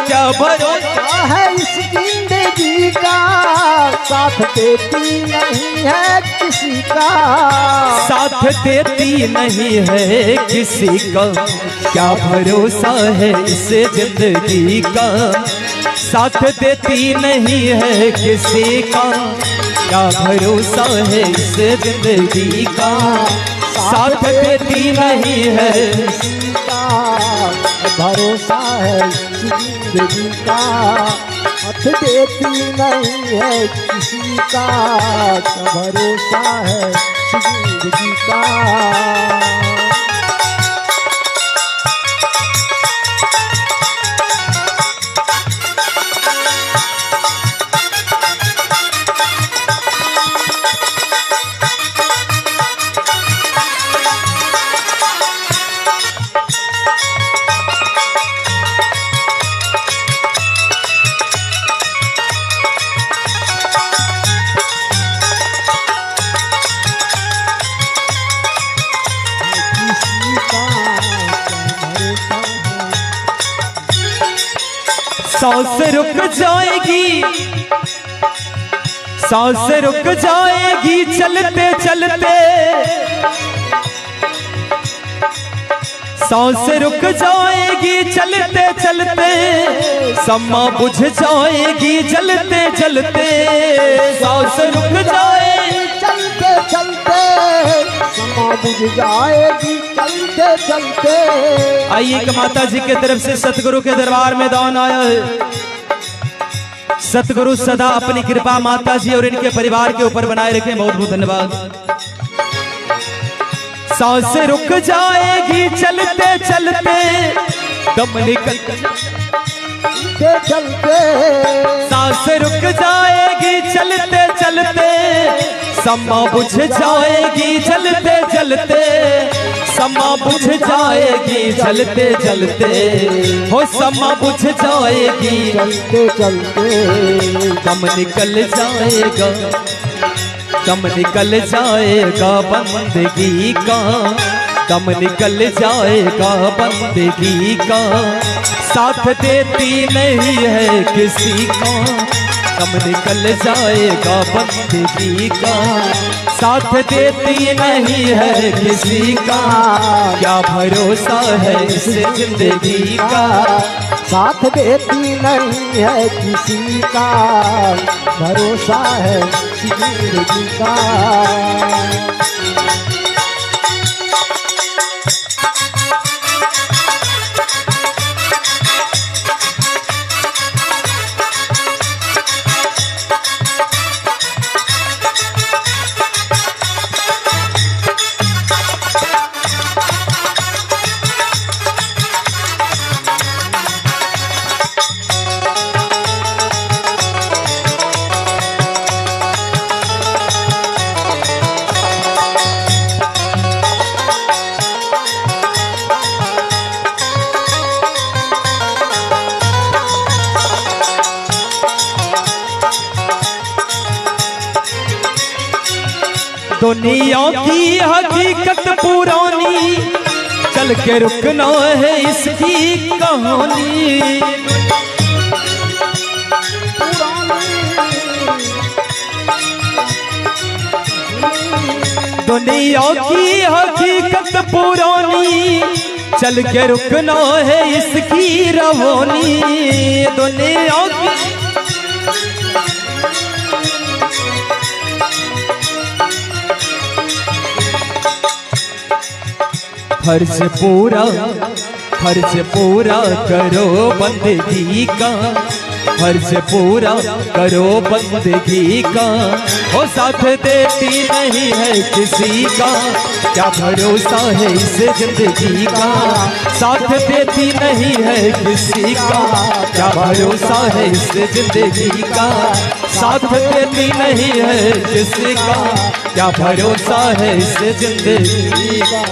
क्या भरोसा है इस जिंदगी का, साथ देती नहीं है किसी का। साथ देती नहीं है किसी का। क्या भरोसा है इस जिंदगी का, साथ देती नहीं है किसी का। क्या भरोसा है इस जिंदगी का, साथ देती नहीं है किसी का। भरोसा है इस जिंदगी का, साथ देती नहीं है किसी का। भरोसा है इस जिंदगी का। सांस रुक जाएगी, सांस रुक जाएगी चलते चलते। सांस रुक जाएगी चलते चलते, समा बुझ जाएगी जलते जलते। सांस रुक जाएगी चलते चलते, समा बुझ जाएगी चलते चलते। आइए कि माता जी के तरफ से सतगुरु के दरबार में दान आया है। सतगुरु सदा अपनी कृपा माता जी और इनके परिवार के ऊपर बनाए रखें। बहुत बहुत धन्यवाद। सांस रुक जाएगी चलते चलते, दम निकल चलते। सांस रुक जाएगी चलते चलते, समा बुझ जाएगी जलते जलते। समा बुझ जाएगी जलते जलते, हो समा बुझ जाएगी चलते चलते। दम निकल जाएगा, दम निकल जाएगा बंदगी का। दम निकल जाएगा बंदगी का, साथ देती नहीं है किसी का। दम निकल जाएगा बंदगी का, साथ देती नहीं है किसी का। क्या भरोसा है इस जिंदगी का, साथ देती नहीं है किसी का। भरोसा है इस जिंदगी का। दुनिया की हकीकत पुरानी, चल के रुकना है इसकी कहानी। दुनिया की हकीकत पुरानी, चल के रुकना है इसकी रवानी। दुनिया की फर्ज पूरा करो बंदगी का, फर्ज पूरा करो बंदगी का। वो साथ देती नहीं है किसी का, क्या भरोसा है इस जिंदगी का। साथ देती नहीं है किसी का, क्या भरोसा है इस जिंदगी का। साथ देती नहीं है किसी का, क्या भरोसा है इस जिंदगी का।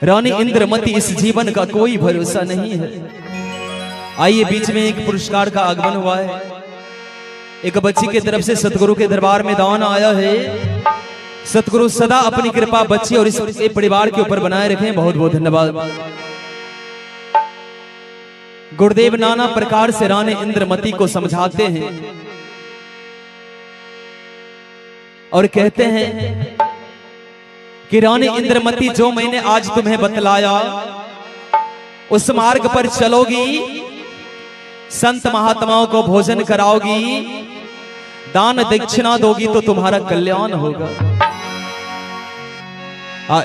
रानी इंद्रमती, इस जीवन का कोई भरोसा नहीं है। आइए, बीच में एक पुरस्कार का आगमन हुआ है। एक बच्ची की तरफ से सतगुरु के दरबार में दान आया है। सतगुरु सदा अपनी कृपा बच्ची और इस परिवार के ऊपर बनाए रखें। बहुत बहुत धन्यवाद। गुरुदेव नाना प्रकार से रानी इंद्रमती को समझाते हैं और कहते हैं कि रानी इंद्रमती, जो मैंने आज तुम्हें बतलाया उस मार्ग पर चलोगी, संत महात्माओं को भोजन कराओगी, दान दक्षिणा दोगी तो तुम्हारा कल्याण होगा।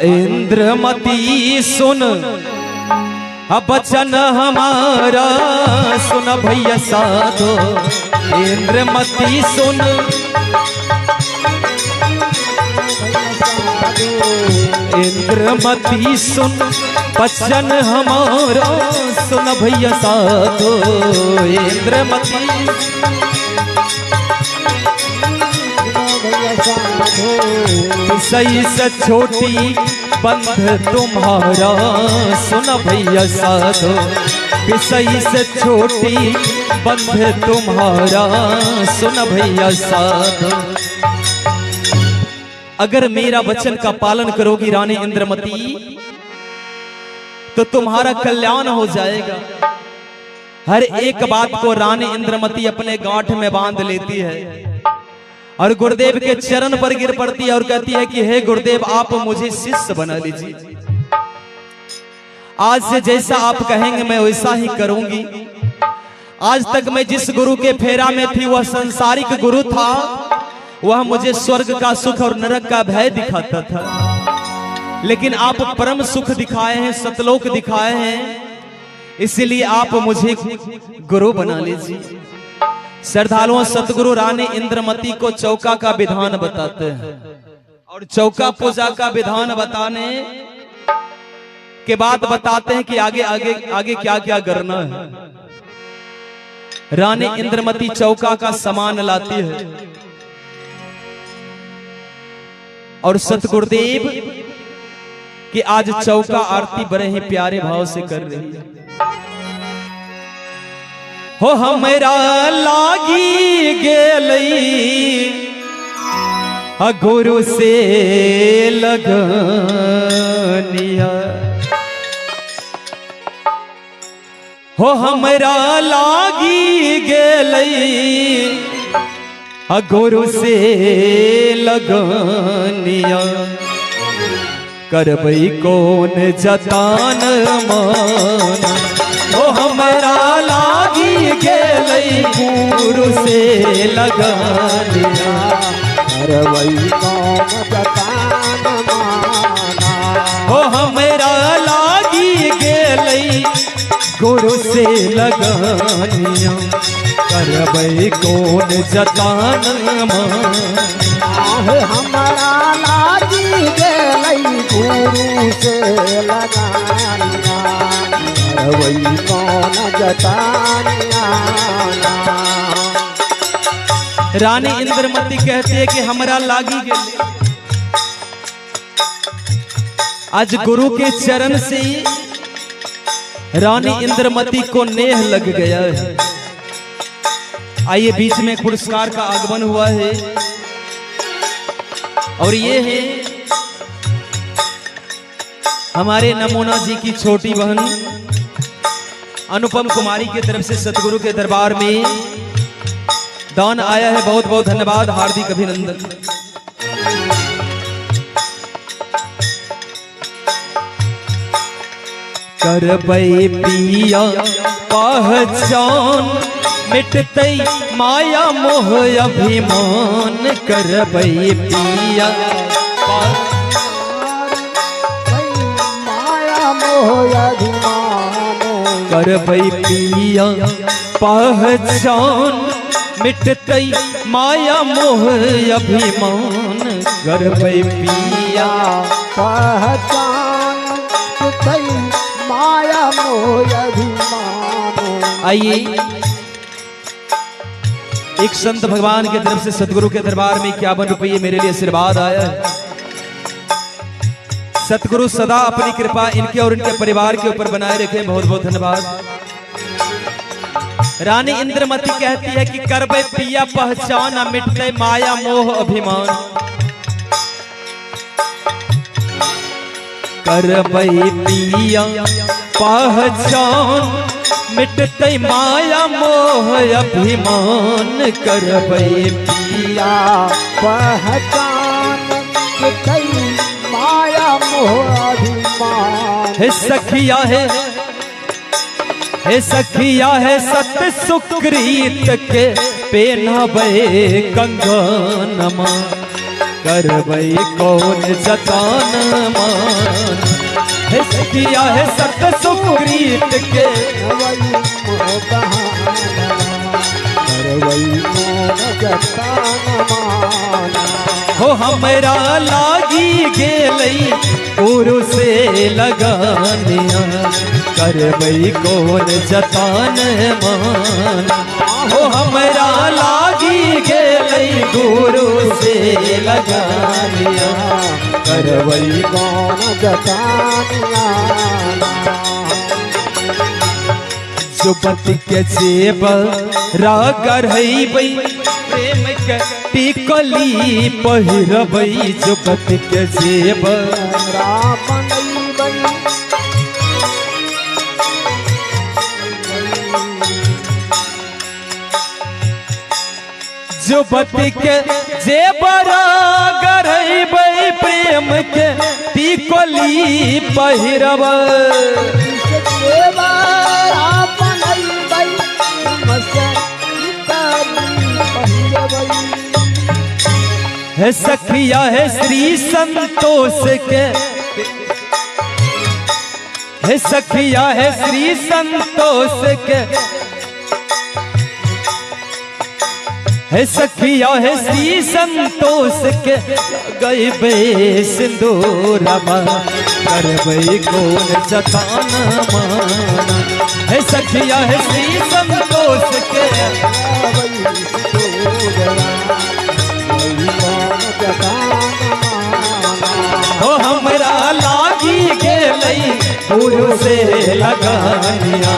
इंद्रमती सुन बचन हमारा, सुन भैया साधो। इंद्रमती सुन इंद्रमती सुन बचन हमारा, सुन भैया साधो। इंद्रमती सही से छोटी बंध तुम्हारा, सुन भैया साधो। सही से छोटी बंध तुम्हारा, सुन भैया साधो। अगर मेरा वचन का पालन करोगी रानी इंद्रमती, तो तुम्हारा कल्याण हो जाएगा। हर एक बात को रानी इंद्रमती अपने गांठ में बांध लेती है और गुरुदेव के चरण पर गिर पड़ती है और कहती है कि हे गुरुदेव, आप मुझे शिष्य बना लीजिए। आज से जैसा आप कहेंगे मैं वैसा ही करूंगी। आज तक मैं जिस गुरु के फेरा में थी वह संसारिक गुरु था। वह मुझे स्वर्ग का सुख और नरक का भय दिखाता था, लेकिन आप परम सुख दिखाए हैं, सतलोक दिखाए हैं, इसलिए आप मुझे गुरु बना लीजिए। श्रद्धालुओं, सतगुरु रानी इंद्रमती को चौका का विधान बताते हैं और चौका पूजा का विधान बताने के बाद बताते हैं कि आगे आगे आगे क्या क्या करना है। रानी इंद्रमती चौका का सामान लाती है और सतगुरुदेव कि आज चौका आरती बड़े ही प्यारे भाव से कर रही है। हो हमरा लागी गेलई गुरु से लगनिया, हो हमरा लागी गेलई गुरु से लगनिया। करबई कौन जतान मान, ओ हमरा लागी गेलई गुरु से लगनिया। करबई कौन जतान माना, ओ हमरा लागी गेलई गुरु से लगनिया। करबई कौन जतान मान, हमरा लागी गेलई गुरु से लगानिया। करबई कौन जतानिया। रानी इंद्रमती कहती है कि हमरा लागी गेले। आज गुरु के चरण से रानी इंद्रमती को नेह लग गया है। आइए, बीच में पुरस्कार का आगमन हुआ है। और ये है हमारे नमूना जी की छोटी बहन अनुपम कुमारी की तरफ से सतगुरु के दरबार में दान आया है। बहुत बहुत धन्यवाद, हार्दिक अभिनंदन। करबै पिया पहचान मिटतै माया मोह अभिमान। करबै पिया माया मोह अभिमान। करबै पिया पहचान मिटतै माया मोह अभिमान। करबै पिया पहचान मिटतै माया मोह अभिमान। आइए एक संत भगवान की तरफ से सतगुरु के दरबार में 51 रुपये मेरे लिए आशीर्वाद आया है। सतगुरु सदा अपनी कृपा इनके और इनके परिवार के ऊपर बनाए रखें। बहुत बहुत धन्यवाद। रानी इंद्रमती कहती है कि करबै पिया पहचान मिटते माया मोह अभिमान। करबै पिया पहचान मिटते माया मोह अभिमान। करबै पिया पहचान मिटतै माया मोह अभिमान। हे सखिया है सत्य सुकृत के पेनबै कंगनमा। करबै कौन जतान मान। हे सखिया है सत्य सुकृत के हो हमरा लागी गेलै गुरु से लगानिया। करबै कौन जतान मान। हो हमरा लागी गेलै गुरु से लगानिया। करबै कौन जतानिया। जुबत के जेब रागरबै प्रेम के टिकली पहिरबै। जुबत के जेब जुबत के जेब रागरबै प्रेम के टिकली पहिरबै। है सखिया है श्री संतोष के। है सखिया है श्री संतोष के। है सखिया है श्री संतोष के गईबे सिंदूरमा। करबै कौन जतान मान। है सखिया है श्री संतोष के हो हमरा लागी गेलै गुरु से लगानिया।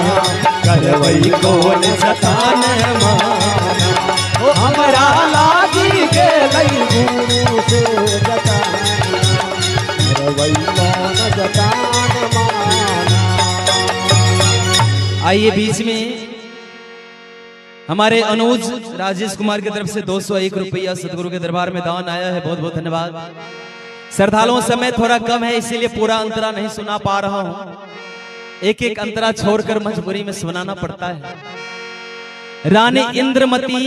करबै कौन जतान मान। हो हमरा लागी गेलै गुरु से जतानिया। करबै कौन जतान मान। आइए बीच में हमारे अनुज राजेश कुमार की तरफ से 201 रुपया सतगुरु के दरबार में दान आया है। बहुत बहुत धन्यवाद। श्रद्धालुओं समय थोड़ा कम है इसीलिए पूरा अंतरा नहीं सुना पा रहा हूं। एक एक अंतरा छोड़कर मजबूरी में सुनाना पड़ता है। रानी इंद्रमती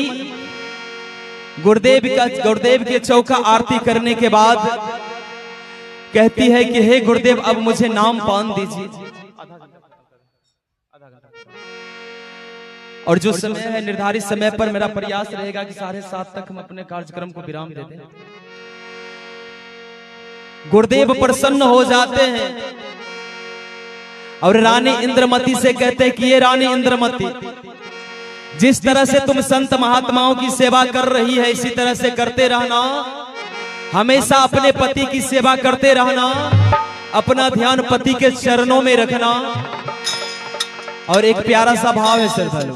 गुरुदेव के चौका आरती करने के बाद कहती है कि हे गुरुदेव अब मुझे नाम पान दीजिए। और जो समय है निर्धारित समय पर मेरा प्रयास रहेगा कि 7:30 तक हम अपने कार्यक्रम को विराम दे दें। गुरुदेव प्रसन्न हो जाते हैं और रानी इंद्रमती से कहते हैं कि ये रानी इंद्रमती, जिस तरह से तुम संत महात्माओं की सेवा कर रही है इसी तरह से करते रहना। हमेशा अपने पति की सेवा करते रहना, अपना ध्यान पति के चरणों में रखना। और एक प्यारा सा भाव है श्रद्धालु,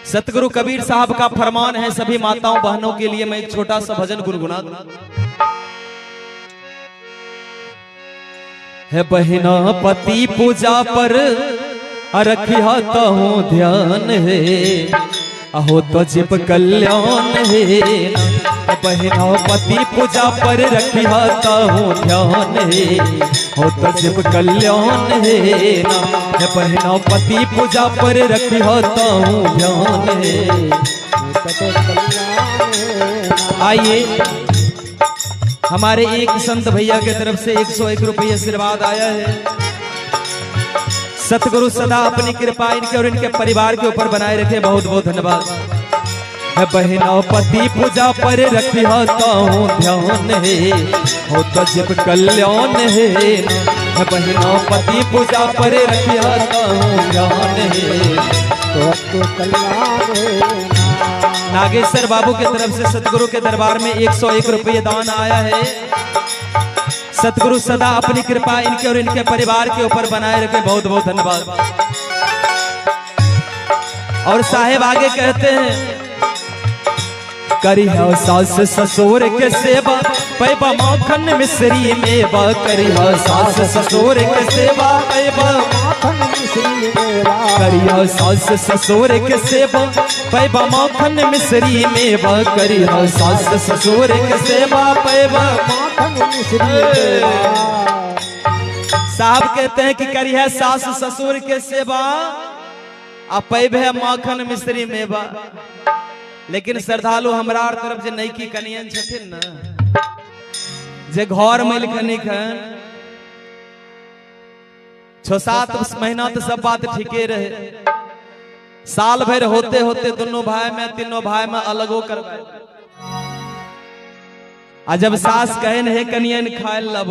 सतगुरु कबीर साहब का फरमान है सभी माताओं बहनों के लिए मैं एक छोटा सा भजन गुनगुना दूं। है बहिना पति पूजा पर रखिया हूँ ध्यान है, अहो तो जीव कल्याण है। बहिना पति पूजा पर रखिया हूँ ध्यान है, हो तो जीव कल्याण है। बहिना पति पूजा पर रखिया हूँ ध्यान है। आइए हमारे एक संत भैया की तरफ से 101 रुपये आशीर्वाद आया है। सतगुरु सदा अपनी कृपा इनके और इनके परिवार के ऊपर बनाए रखे, बहुत बहुत धन्यवाद। है बहिना पति पूजा पर रखिया हूँ ध्यान है, हो तो जीव कल्याण है। बहिना पति पूजा पर रखिया हूँ ध्यान है, तो कल्याण है। नागेश्वर बाबू की तरफ से सतगुरु के दरबार में 101 रुपये दान आया है। सतगुरु सदा अपनी कृपा इनके और इनके परिवार के ऊपर बनाए रखे, बहुत बहुत धन्यवाद। और साहेब आगे कहते हैं, करिहा सास ससुर के सेवा पैबा माखन मिश्री मेवा, करिहा सास ससुर के सेवा पैबा माखन मिश्री मेवा, करिहा सास ससुर के सेवा पैबा माखन मिश्री मेवा, करिहा सास ससुर के सेवा पैबा माखन मिश्री मेवा। साहब कहते हैं कि करिहा सास ससुर के सेवा पैबा माखन मिश्री मेवा, लेकिन श्रद्धालु हमरा तरफ जे नई की कनियन छथिन ना, जे घर में लिखनी खन 6-7 महीना तो सब बात ठीके रहे, साल भर होते होते दोनों भाई में तीनों भाई में अलगो करवाए। आ जब सास कहे हे कनियन खाए लब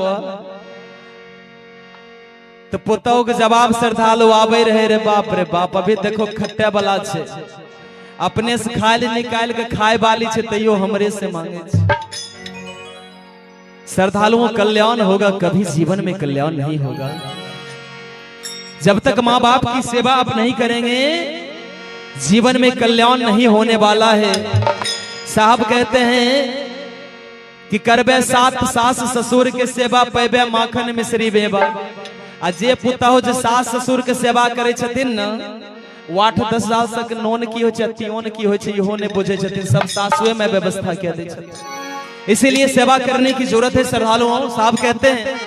तो पुतौ के जवाब श्रद्धालु आवे रहे, रे बाप अभी देखो खट्टे वाला छे, अपने से खाए निकाल के खाए वाली छे तैयो हमरे से मांगे छे। श्रद्धालुओं कल्याण होगा, कभी जीवन में कल्याण नहीं होगा। जब तक माँ बाप की सेवा आप नहीं करेंगे जीवन में कल्याण नहीं होने वाला है। साहब कहते हैं कि करबे सात सास ससुर के सेवा पैबे माखन मिश्री बेबा। आ जे पुता हो जो सास ससुर के सेवा करे छथिन न, 8-10 साल तक नोन की हो तियोन की हो इहो ने बुझे छथिन, सब सासुए में व्यवस्था किया दे छथिन। इसीलिए सेवा करने की जरूरत है श्रद्धालुओं। साहब कहते हैं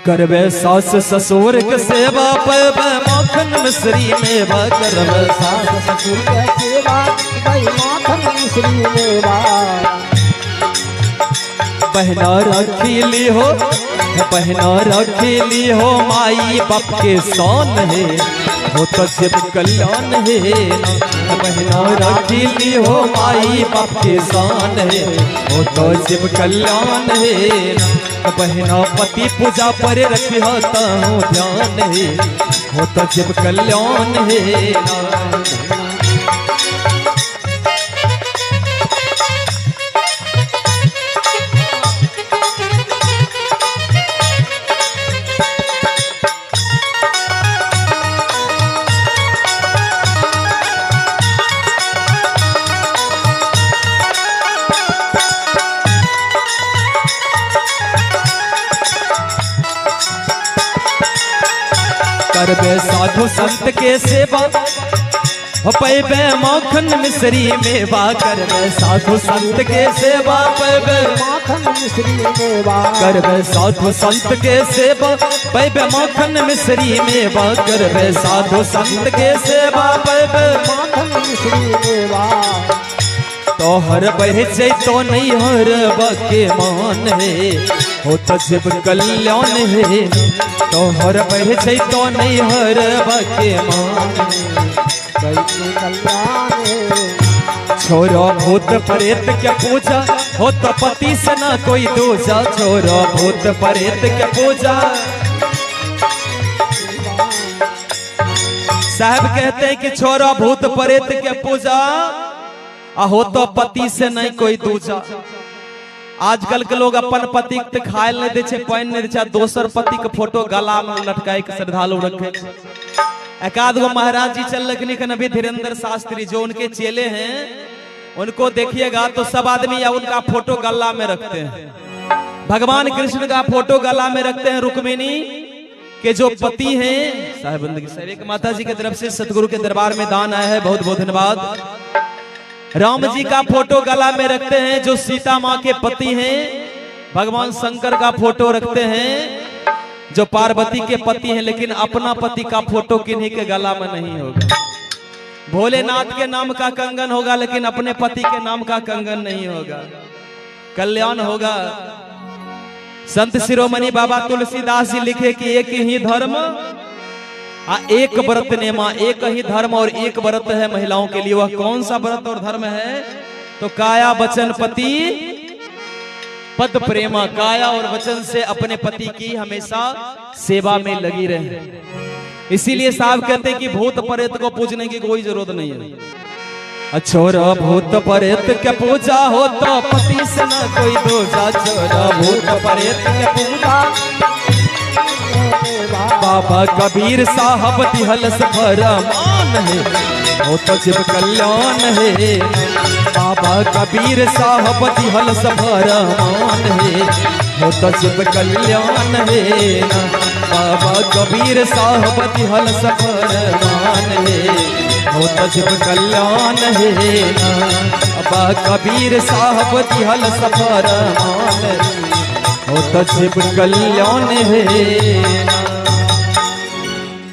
करबे सास ससुर के सेवा पैबे माखन मिश्री मेवा, करबे सास ससुर के सेवा पैबे माखन मिश्री मेवा। बहना रखीली हो बहना रखीली हो माई बाप के शान है, हो तो जीव कल्याण है। बहना रखीली हो माई बाप के शान है, हो तो जीव कल्याण है। बहना पति पूजा पर रखिया हूँ ध्यान है, हो तो जीव कल्याण है। करबे साधु संत के सेवा पैबे माखन मिश्री मेवा, करबे साधु संत के सेवा पैबे माखन मिश्री मेवा, करबे साधु संत के सेवा पैबे माखन मिश्री मेवा, करबे साधु संत के सेवा पैबे माखन मिश्री मेवा। तो हर बहे तो नहीं हर बके मान है, हो तो जीव कल्याण है। तो हर बहे तो नहीं हर बके मान है। छोरो भूत प्रेत के पूजा, हो तो पति से ना कोई दूजा। छोरो भूत प्रेत के पूजा। साहब कहते हैं कि छोरो भूत प्रेत के पूजा, हो तो पति से नहीं कोई दूजा। आजकल के लोग अपन पति के खाए नहीं दे, पानी नहीं दे, दोसर पति के फोटो गला में लटकाए के श्रद्धालु रखे। एकाध गो महाराज जी चल रखने का नबी धीरेन्द्र शास्त्री जो उनके चेले हैं, उनको देखिएगा तो सब आदमी या उनका फोटो गला में रखते हैं। भगवान कृष्ण का फोटो गला में रखते हैं। रुक्मिणी के जो पति हैं, साहेब एक माता जी की तरफ से सतगुरु के दरबार में दान आया है, बहुत बहुत धन्यवाद। राम जी का फोटो गला में रखते हैं। जो सीता माँ के पति हैं, भगवान शंकर का फोटो रखते हैं। जो पार्वती के पति हैं, लेकिन अपना पति का फोटो किन्हीं के गला में नहीं होगा। भोलेनाथ के नाम का कंगन होगा, लेकिन अपने पति के नाम का कंगन नहीं होगा। कल्याण होगा। संत शिरोमणि बाबा तुलसीदास जी लिखे कि एक ही धर्म एक व्रत नेमा, एक ही धर्म और एक व्रत है महिलाओं के लिए। वह कौन सा व्रत और धर्म है? तो काया वचन पति पद प्रेमा। काया और वचन से अपने पति की हमेशा सेवा में लगी रहे। इसीलिए साहब कहते हैं कि भूत प्रेत को पूजने की कोई जरूरत नहीं है। छोरा भूत प्रेत के पूजा हो तो पति से न कोई दूजा। छोरा भूत प्रेत के पूजा बाबा कबीर साहब दिहल फरमान है, हो तो शिव कल्याण है। बाबा कबीर साहब दिहल फरमान है, हो तो शिव कल्याण है। बाबा कबीर साहब दिहल फरमान है, हो तो शिव कल्याण है। बाबा कबीर साहब दिहल फरमान है, हो तो शिव कल्याण है।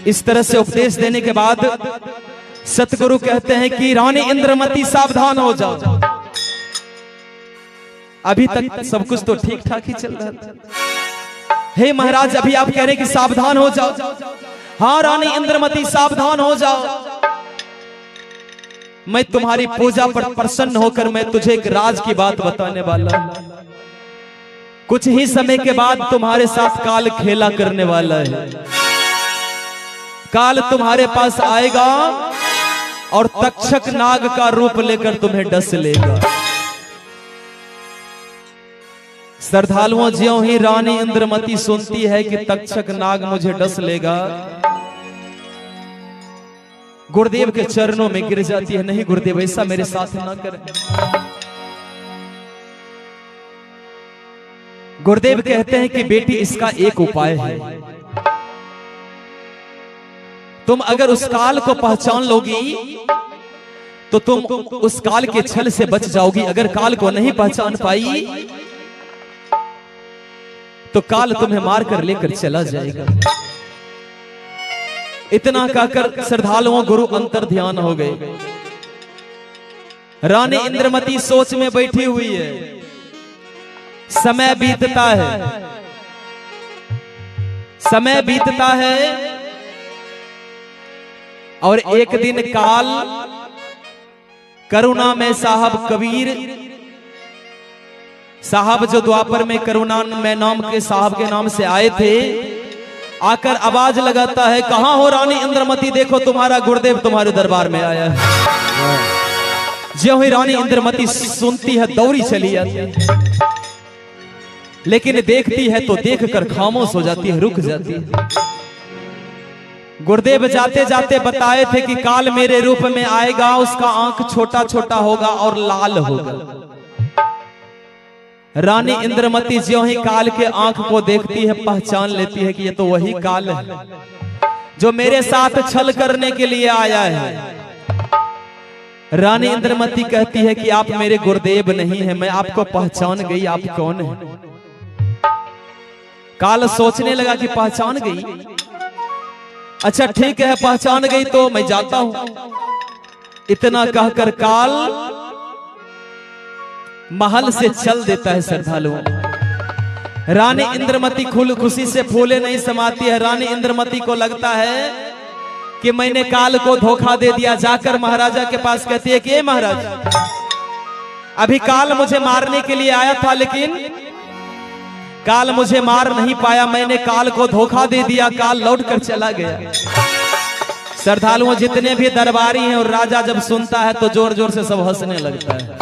इस तरह से उपदेश देने के बाद सतगुरु कहते हैं कि रानी इंद्रमती सावधान हो जाओ। अभी तक सब कुछ तो ठीक ठाक ही चल रहा था। हे महाराज, अभी आप कह रहे हैं कि सावधान हो जाओ। हाँ रानी इंद्रमती सावधान हो जाओ। मैं तुम्हारी पूजा पर प्रसन्न होकर मैं तुझे एक राज की बात बताने वाला हूं। कुछ ही समय के बाद तुम्हारे साथ काल खेला करने वाला है। काल तुम्हारे पास आएगा और तक्षक नाग का रूप लेकर तुम्हें डस लेगा। श्रद्धालुओं, ज्यों ही रानी इंद्रमती सुनती है कि तक्षक नाग मुझे डस लेगा, गुरुदेव के चरणों में गिर जाती है। नहीं गुरुदेव, ऐसा मेरे साथ ना करें। गुरुदेव कहते हैं कि बेटी, इसका एक उपाय है। तुम अगर उस काल को पहचान लोगी तो तुम उस काल के छल से बच जाओगी। अगर काल को नहीं पहचान पाई तो काल तुम्हें मार कर लेकर चला जाएगा। इतना कहकर श्रद्धालुओं गुरु अंतर ध्यान हो गए। रानी इंद्रमती सोच में बैठी हुई है। समय बीतता है, समय बीतता है और एक दिन काल करुणा में साहब कबीर साहब जो द्वापर में करुणा में नाम के साहब के नाम से आए थे, आकर आवाज लगाता है, कहां हो रानी इंद्रमती? देखो तुम्हारा गुरुदेव तुम्हारे दरबार में आया है। ज्यों ही रानी इंद्रमती सुनती है दौड़ी चली जाती है, लेकिन देखती है तो देखकर खामोश हो जाती है, रुक जाती है। गुरुदेव जाते जाते बताए थे कि काल मेरे रूप में आएगा, उसका आंख छोटा छोटा होगा और लाल होगा। रानी इंद्रमती ज्यों ही काल के आंख को देखती है, पहचान लेती है कि ये तो वही काल है जो मेरे साथ छल करने के लिए आया है। रानी इंद्रमती कहती है कि आप मेरे गुरुदेव नहीं है, मैं आपको पहचान गई, आप कौन है? काल सोचने लगा कि पहचान गई, अच्छा ठीक है पहचान गई तो मैं जाता हूं। इतना कहकर काल महल से चल देता है। श्रद्धालुओं, रानी इंद्रमती खुशी से फूले नहीं समाती है। रानी इंद्रमती को लगता है कि मैंने काल को धोखा दे दिया। जाकर महाराजा के पास कहती है कि महाराज, अभी काल मुझे मारने के लिए आया था, लेकिन काल मुझे मार नहीं पाया, मैंने काल को धोखा दे दिया, काल लौट कर चला गया। श्रद्धालुओं, जितने भी दरबारी हैं और राजा जब सुनता है तो जोर जोर से सब हंसने लगता है।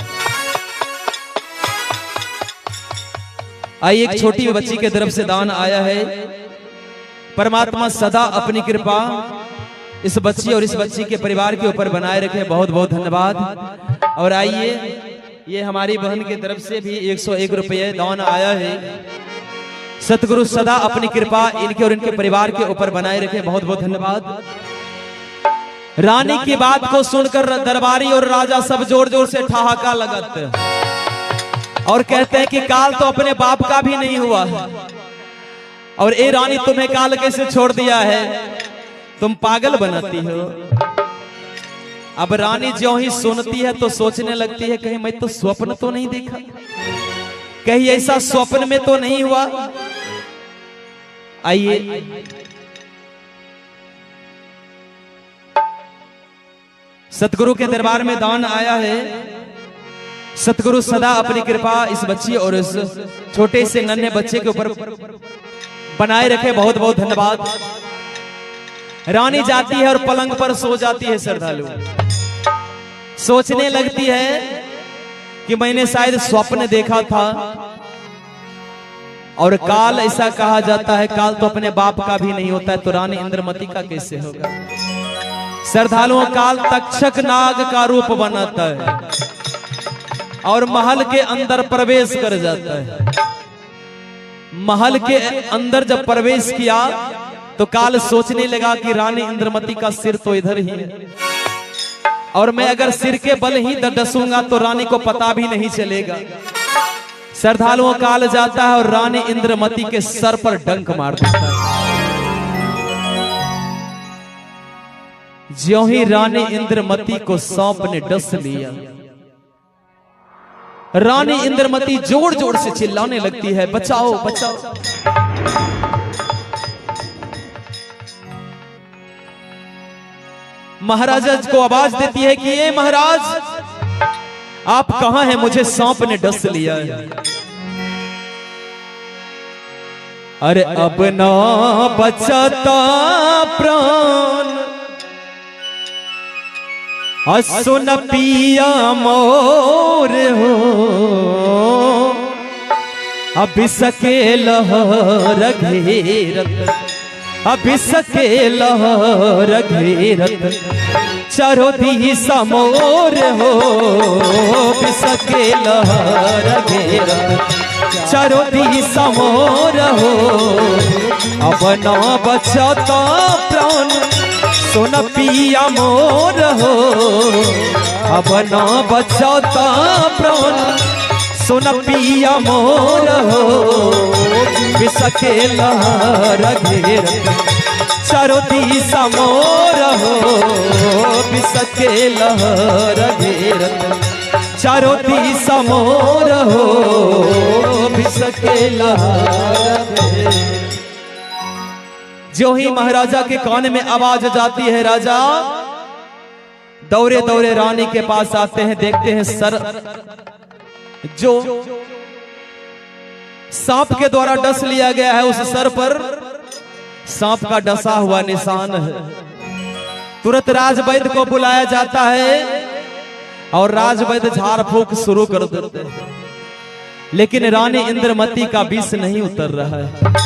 आइए, एक छोटी बच्ची के तरफ से दान आया है। परमात्मा सदा अपनी कृपा इस बच्ची और इस बच्ची के परिवार के ऊपर बनाए रखे। बहुत बहुत धन्यवाद। और आइए, ये हमारी बहन की तरफ से भी 101 रुपये दान आया है। सतगुरु सदा अपनी कृपा इनके और इनके परिवार के ऊपर बनाए रखे। बहुत बहुत धन्यवाद। रानी की बात को सुनकर दरबारी और राजा सब जोर जोर से ठहाका लगाते और कहते हैं कि काल तो अपने बाप का भी नहीं हुआ, और ए रानी तुम्हें काल कैसे छोड़ दिया है, तुम पागल बनाती हो। अब रानी ज्यों ही सुनती है तो सोचने लगती है, कहीं मैं तो स्वप्न तो नहीं देखा, कहीं ऐसा स्वप्न में तो नहीं हुआ। आइए, सतगुरु के दरबार में दान आया है। सतगुरु सदा अपनी कृपा इस बच्ची और इस छोटे से नन्हे बच्चे के ऊपर बनाए रखे। बहुत बहुत धन्यवाद। रानी जाती है और पलंग पर सो जाती है। श्रद्धालु सोचने लगती है कि मैंने शायद स्वप्न देखा था, और काल ऐसा कहा जाता है, काल तो अपने बाप का भी नहीं होता है, तो रानी इंद्रमती का कैसे होगा। श्रद्धालुओं, काल तक्षक नाग का रूप बनाता है और महल के अंदर प्रवेश कर जाता है। महल के अंदर जब प्रवेश किया तो काल सोचने लगा कि रानी इंद्रमती का सिर तो इधर ही है, और मैं अगर सिर के बल ही डसूंगा तो रानी को पता भी नहीं चलेगा। श्रद्धालुओं, काल जाता है और रानी इंद्रमती के सर पर डंक मार देता है। ज्यों ही रानी इंद्रमती को सांप ने डस लिया, रानी इंद्रमती जोर जोर से चिल्लाने लगती है, बचाओ बचाओ। महाराजा को आवाज देती है कि ये महाराज, आप कहां हैं, मुझे सांप ने डस लिया है। अरे अब ना बचता प्राण, सुन पिया मोर हो, अब सके लहर घेरत, अब सके लहर घेरत, चारों दिशा मोर हो, बिसके लहर घेरत, चारों दिशा मोर हो। अब ना बचता प्राण, सुन पिया मोर हो, अब ना बचता प्राण, सुन पिया मोर हो, बिसके लहर घेरत, चारों दिशा मोर हो, बिसके लहर घेरत, चारों दिशा मोर हो, बिसके लहर घेरत। जो ही महाराजा के कान में आवाज जाती है, राजा दौड़े दौड़े रानी के पास आते हैं। देखते हैं सर जो सांप के द्वारा डस लिया गया है, उस सर पर सांप का डसा हुआ निशान है। तुरंत राजवैद्य को बुलाया जाता है और राजवैद्य झाड़ फूंक शुरू कर देते हैं, लेकिन रानी इंद्रमती का विष नहीं उतर रहा है।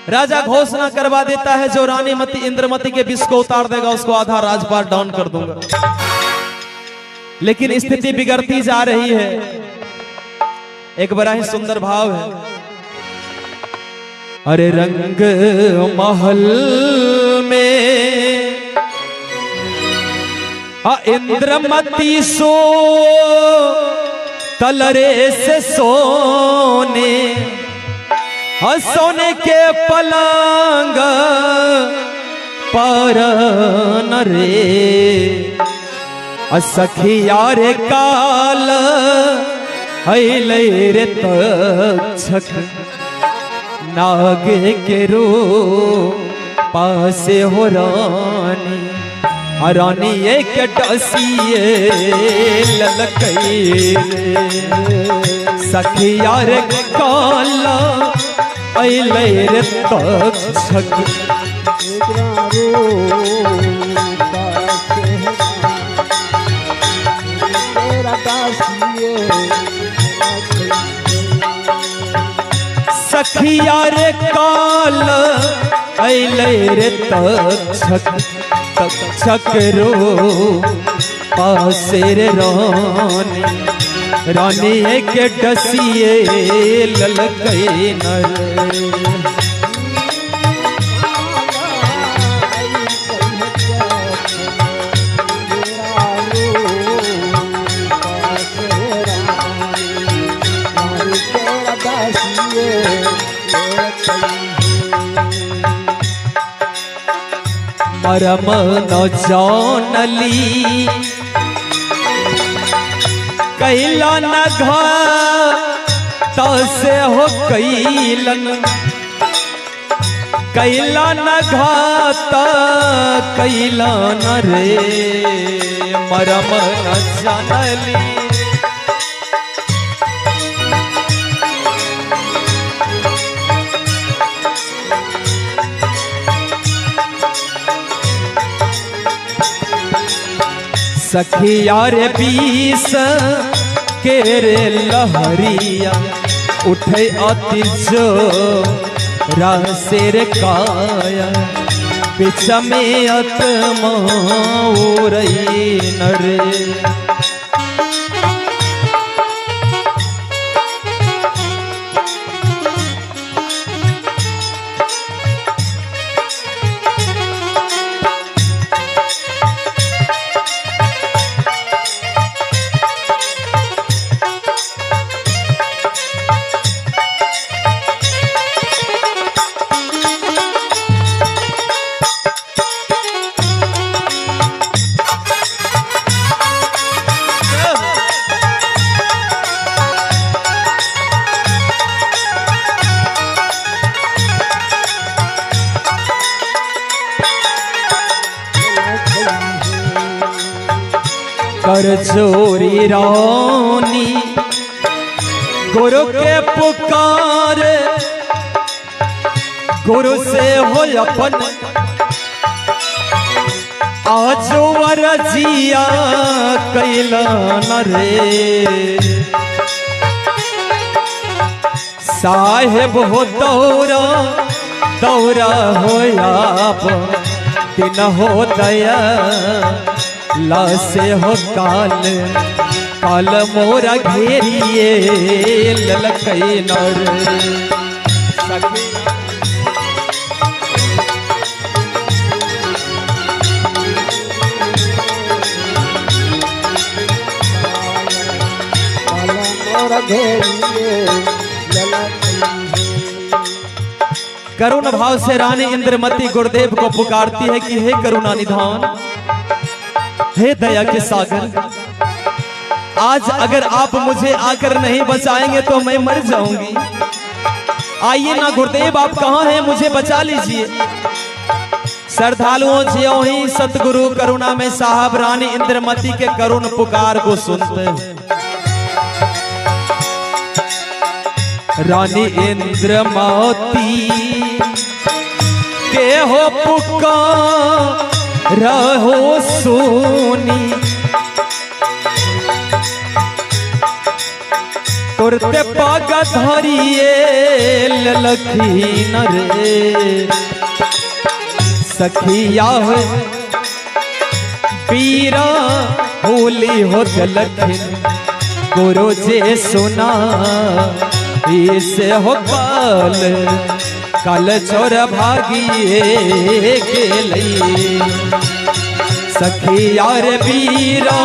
राजा घोषणा करवा देता है, जो रानी इंद्रमती के विष को उतार देगा उसको आधा राजपाट डाउन कर दूंगा। लेकिन स्थिति बिगड़ती जा रही है। एक बड़ा ही सुंदर भाव है। अरे रंग महल में इंद्रमती सो तलरे से सोने, सोने के पलंग पर न रे, सखिया रे काल अइले रे तक्षक, नागे के रो पासे हो रानी, रानी एक डसिए ललकई रे, सखिया रे काल अइले रे तक्षक, सखिया रे काल अले रे तक्षक रो पासे रे रानी रानी के डसिए ललकई नर परम न जानली कैला न घात से हो कैलन कैला न घात कैला न रे मरम न जानली सखिया रे बीस के रे लहरिया उठे अति जो रासेर काया पिछ में आत्मा उरई नरे कर चोरी रानी गुरु के पुकार गुरु से हो अपन आज वरजिया कैला न रे साहेब हो दौरा दौरा हो आप दिन हो दया लासे हो काल काल मोरा घेरिए ललकई नर करुण भाव से रानी इंद्रमती गुरुदेव को पुकारती है कि हे करुणा निधान हे दया के सागर आज अगर आप मुझे आकर नहीं बचाएंगे तो मैं मर जाऊंगी। आइए ना गुरुदेव आप कहाँ हैं मुझे बचा लीजिए। श्रद्धालुओं ज्यों ही सतगुरु करुणा में साहब रानी इंद्रमती के करुण पुकार को सुनते हैं। रानी इंद्रमती के हो पुकार रहो सोनी तुरते पाग धरिए ललखी नरे सखिया हो पीरा होली हो जलखिन गुरु जे सुना इसे हो काल काल चोर भागिए के लिए सखिया रे बीरा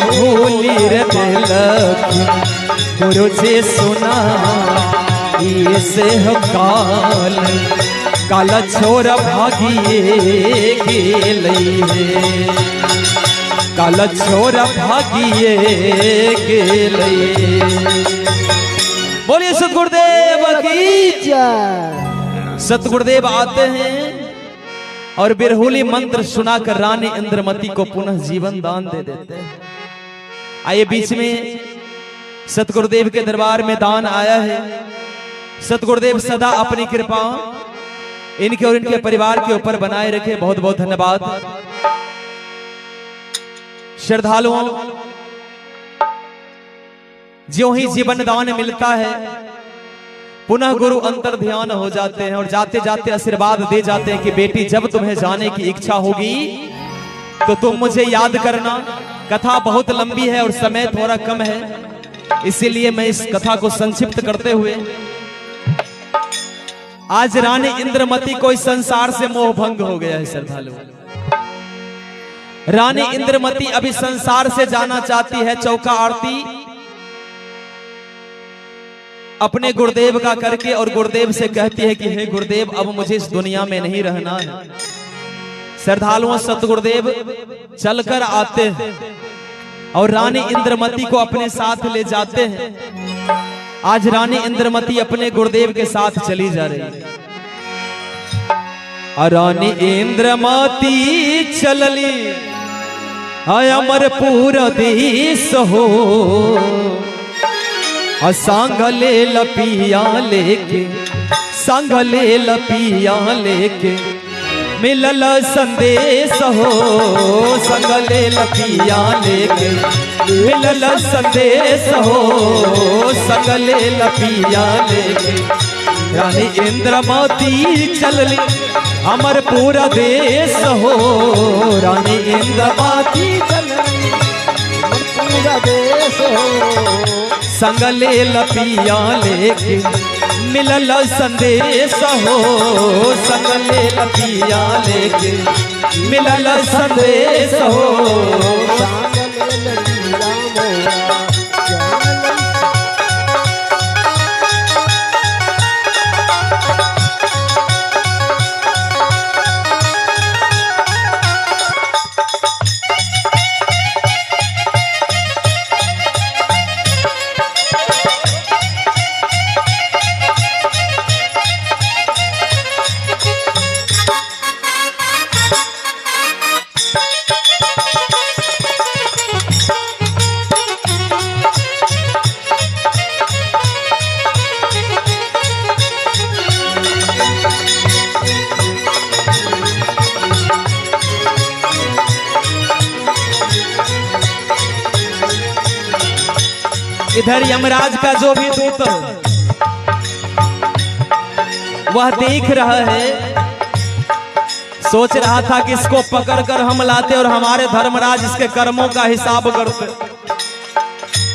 होली रे दिलक गुरु जी सुना इसे हो काल काल चोर भागिए के लिए काल चोर भागिए के लिए। बोलिए सतगुरुदेव की जय। सतगुरुदेव आते हैं और बिरहुली मंत्र सुनाकर रानी इंद्रमती को पुनः जीवन दान दे देते हैं। आइए बीच में सतगुरुदेव के दरबार में दान आया है। सतगुरुदेव सदा अपनी कृपा इनके और इनके परिवार के ऊपर बनाए रखे। बहुत बहुत धन्यवाद। श्रद्धालुओं ज्यों ही जीवन दान मिलता है पुनः गुरु अंतर ध्यान हो जाते हैं और जाते जाते आशीर्वाद दे जाते हैं कि बेटी जब तुम्हें जाने की इच्छा होगी तो तुम मुझे याद करना। कथा बहुत लंबी है और समय थोड़ा कम है, इसीलिए मैं इस कथा को संक्षिप्त करते हुए, आज रानी इंद्रमती को इस संसार से मोह भंग हो गया है। श्रद्धालु, रानी इंद्रमती अभी संसार से जाना चाहती है। चौका आरती अपने गुरुदेव का करके और गुरुदेव से कहती है कि हे गुरुदेव, अब मुझे इस दुनिया में नहीं रहना है। श्रद्धालुओं, सतगुरुदेव चलकर आते हैं और रानी इंद्रमती को अपने साथ ले जाते हैं। आज रानी इंद्रमती अपने गुरुदेव के साथ चली जा रही है। रानी इंद्रमती चलली अमरपुर देश हो, संगले लपिया लेके, संगले लपिया लेके मिलल संदेश हो, संगले लपिया लेके मिलल संदेश हो, संगले लपिया लेके रानी इंद्रमती चलली अमरपुर देश हो, रानी इंद्रमती चलली अमरपुर देश हो, संगले लपिया लेके मिलल संदेश हो, संगले लपिया लेके मिलल संदेश हो, संगले लपिया मोरा। इधर यमराज का जो भी दूत वह देख रहा है, सोच रहा था कि इसको पकड़कर हम लाते और हमारे धर्मराज इसके कर्मों का हिसाब करते।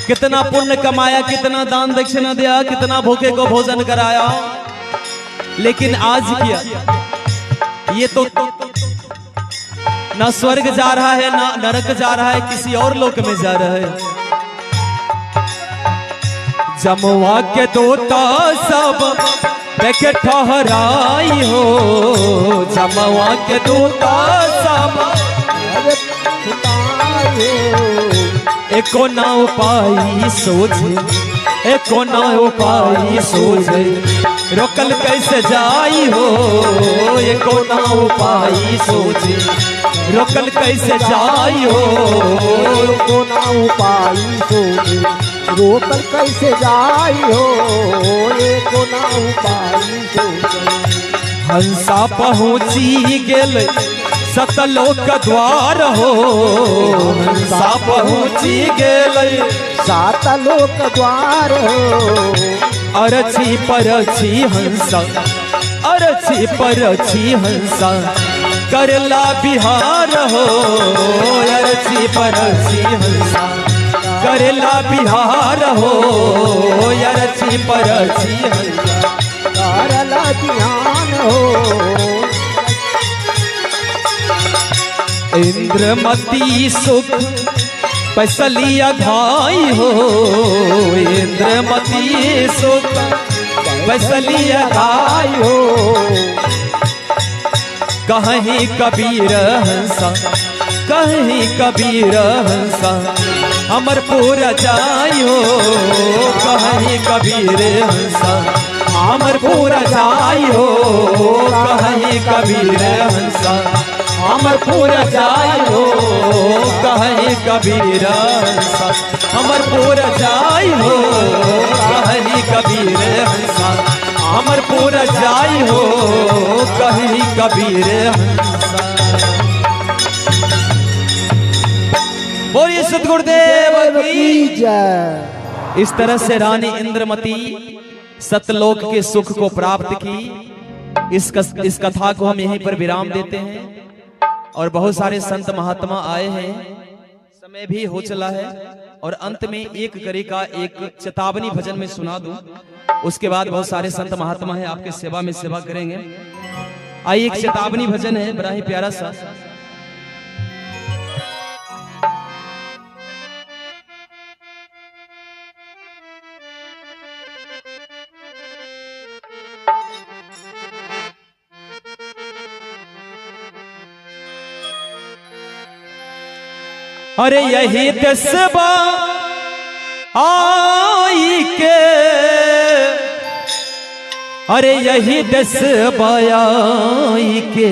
कितना पुण्य कमाया, कितना दान दक्षिणा दिया, कितना भूखे को भोजन कराया, लेकिन आज किया ये तो न स्वर्ग जा रहा है, न नरक जा रहा है, किसी और लोक में जा रहा है। जमुआ के तोता सब देखे ठहराई हो, जमुआ के तोता सब एको ना उपाय सोचे, एको ना उपाय सोचे, रोकल कैसे जाई हो, एको ना उपाय सोचे, रोकल कैसे जाई हो, एको ना उपाय सोचे, रोकल कैसे जाई हो, एको ना उपाय सोचे। हंसा पहुँची गेल सतलोक द्वार हो, हंसा पहुँची गेल सतलोक द्वार हो, अरछी परछी हंसा, अरछी परछी हंसा करला बिहार हो, अरछी परछी हंसा करला बिहार हो, अरछी परछी हंसा करला बिहार हो। इंद्रमती सुख पैसलिया घाई हो, इंद्रमती सुख पैसलिया घाई हो, कहीं कबीर हंसा, कहीं कबीर हंसा अमरपुर जाई हो, कहीं कबीर हंसा अमरपुर जाई हो, कहीं कबीर हंसा अमरपुर जाई हो, कहीं कबीर हंसा अमरपुर जाई हो, कहीं कबीर हंसा अमरपुर जाई हो, कहीं कबीर हंसा। बोलिए सतगुरुदेव की जय। इस तरह से रानी इंद्रमती सतलोक के सुख को प्राप्त की। इस कथा को हम यहीं पर विराम देते हैं और बहुत सारे संत महात्मा आए हैं, समय भी हो चला है और अंत में एक करी का एक चेतावनी भजन में सुना दूं, उसके बाद बहुत सारे संत महात्मा हैं आपके सेवा में सेवा करेंगे। आइए एक चेतावनी भजन है बड़ा ही प्यारा सा। अरे यही दसबा आई के, अरे यही दसबा आई के,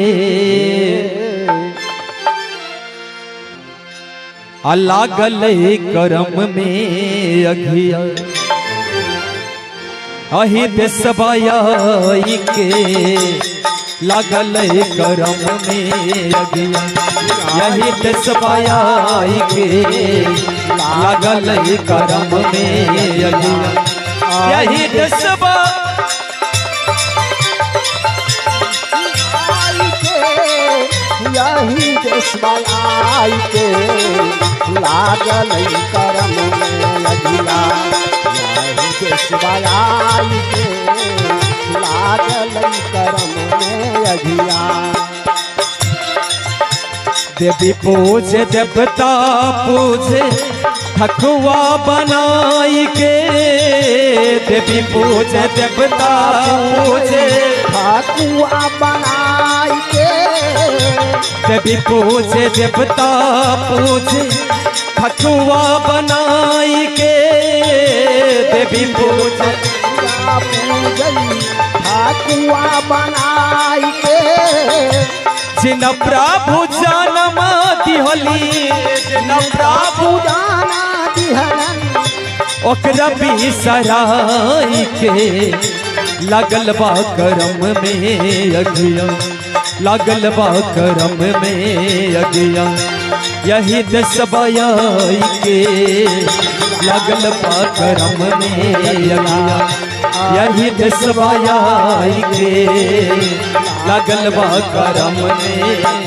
अल्लाह गले करम में अघिया, अही दसबा आई के, लागल करम में अगिया, यही दसबाई के, लागल करम में अगिया, यही दसबा यही दसबाई के, लागल करम में अगिया, यही दसबाई के, लागल करम में अगिया। देवी पूजे देवता पूजे ठकुआ बनाई के, देवी पूजे देवता पूजे ठकुआ बनाई के, देवी पूजे देवता पूजे ठकुआ बनाई के, देवी पूजे ठकुआ बनाई के, जिन प्रभु जन्म दिहली, जिन प्रभु जाना दिहलन, ओकरा बिसराई के, लागल बा करम में अगिया, लागल बा करम में अगिया, यही दसबाई के, लागल बा करम में अगिया, यही दसबाई के, लागल बा करम में।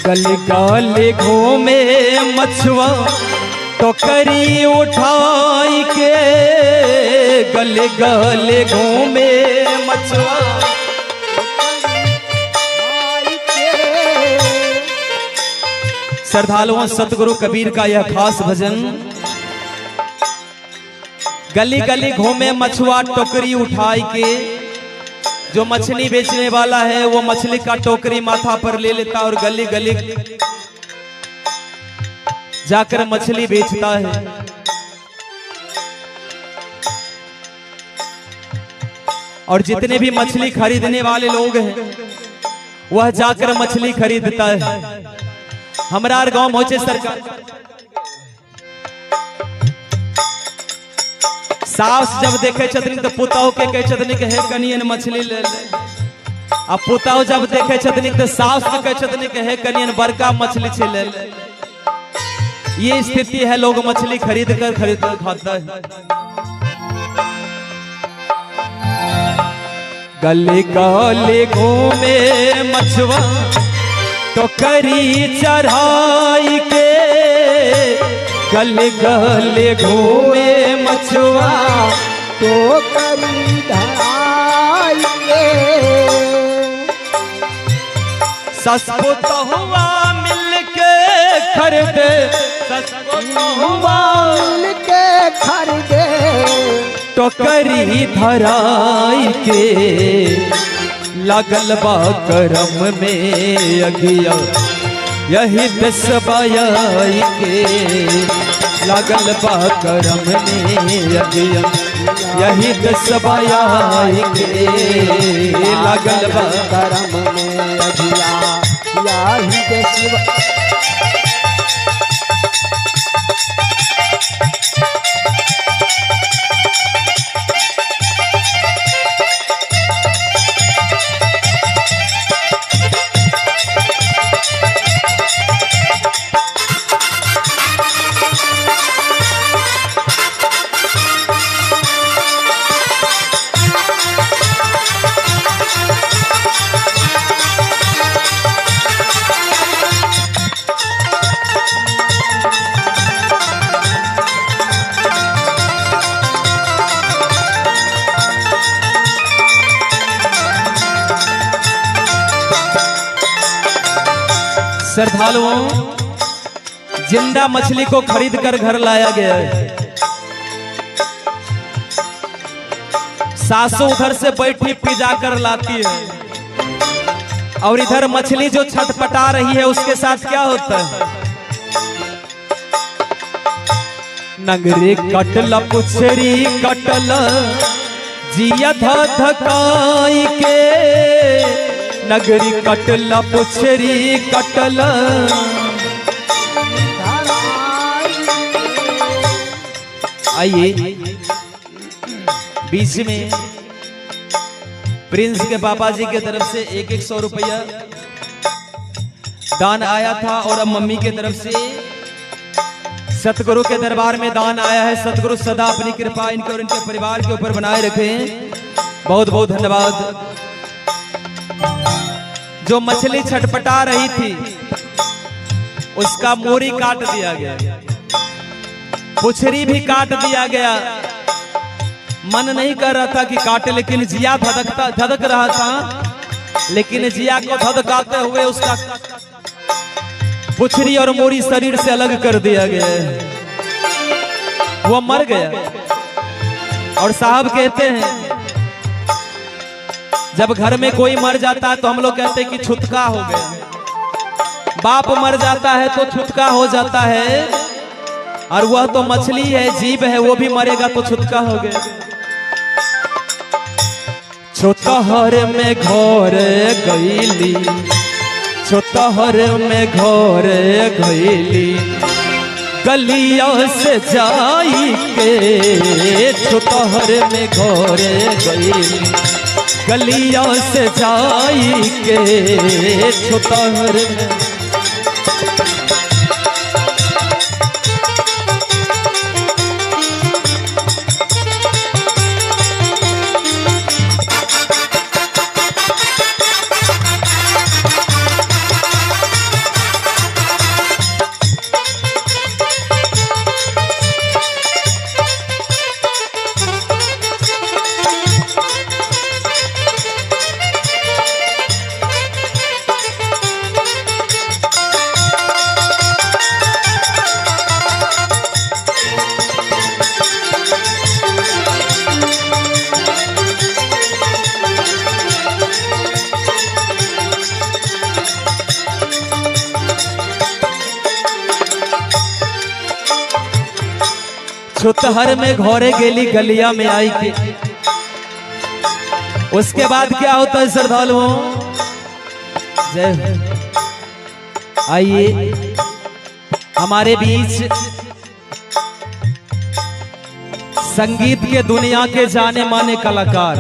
गली गली घूमे मछुआ टोकरी उठाई के, गली गली घूमे मछुआ, श्रद्धालुओं सतगुरु कबीर का यह खास भजन। गली गली घूमे मछुआ टोकरी उठाई के, जो मछली बेचने वाला है वो मछली का टोकरी माथा पर ले लेता और गली गली जाकर मछली बेचता है। और जितने भी मछली खरीदने वाले लोग हैं वह जाकर मछली खरीदता है। हमारा गांव मोचे सरकार सास जब देखे छतनी तो पुताओ के कहे छतनी के हे कनियन मछली ले ले, अब पुताओ जब देखे छतनी तो सास के कहे छतनी के हे कनियन बड़का मछली छे ले ले। ये स्थिति है, लोग मछली खरीद कर खाता है। गली गली घूमे मछुआ टोकरी चढ़ाई के, गली गली घूमे मछुआ टोकरी धराई के, ससुर तो हुआ मिल के खरीदे, ससुर तो हुआ मिल के खरीदे, टोकरी धराई के लगल बा करम में अगिया यही दसबाई के लगल बा करम में अगिया यही दसबाई के लगल बा करम में अगिया यही दसबाई। श्रद्धालुओं, जिंदा मछली को खरीद कर घर लाया गया है। सासू उधर से बैठी पिजा कर लाती है और इधर मछली जो छटपटा रही है उसके साथ क्या होता है? नगरी कटल पुछरी कटल जिया धकाई के नगरी कटल पुछरी कटल। आइए बीच में प्रिंस के पापा जी के तरफ से 100 रुपया दान आया था और अब मम्मी के तरफ से सतगुरु के दरबार में दान आया है। सतगुरु सदा अपनी कृपा इनके और इनके परिवार के ऊपर बनाए रखें। बहुत बहुत धन्यवाद। जो मछली छटपटा रही थी उसका मोरी काट दिया गया, पुछरी भी काट दिया गया। मन नहीं कर रहा था कि काटे, लेकिन जिया धधक रहा था। लेकिन जिया को धधकाते हुए उसका पुछरी और मोरी शरीर से अलग कर दिया गया, वो मर गया। और साहब कहते हैं जब घर में कोई मर जाता है तो हम लोग कहते हैं कि छुतका हो गया। बाप मर जाता है तो छुतका हो जाता है, और वह तो मछली है, जीव है, वो भी मरेगा तो छुतका हो गया। छोतहर में घर गईली, छोतहर में घर गईली, गलिया से जाई के। छोतहर में घर गईली, गलिया से जाई के। छोतहर में छुतहर में घोरे गेली, गलिया में आई के। उसके बाद क्या होता है श्रद्धालुओं? जय हो। आइए हमारे बीच संगीत के दुनिया के जाने माने कलाकार,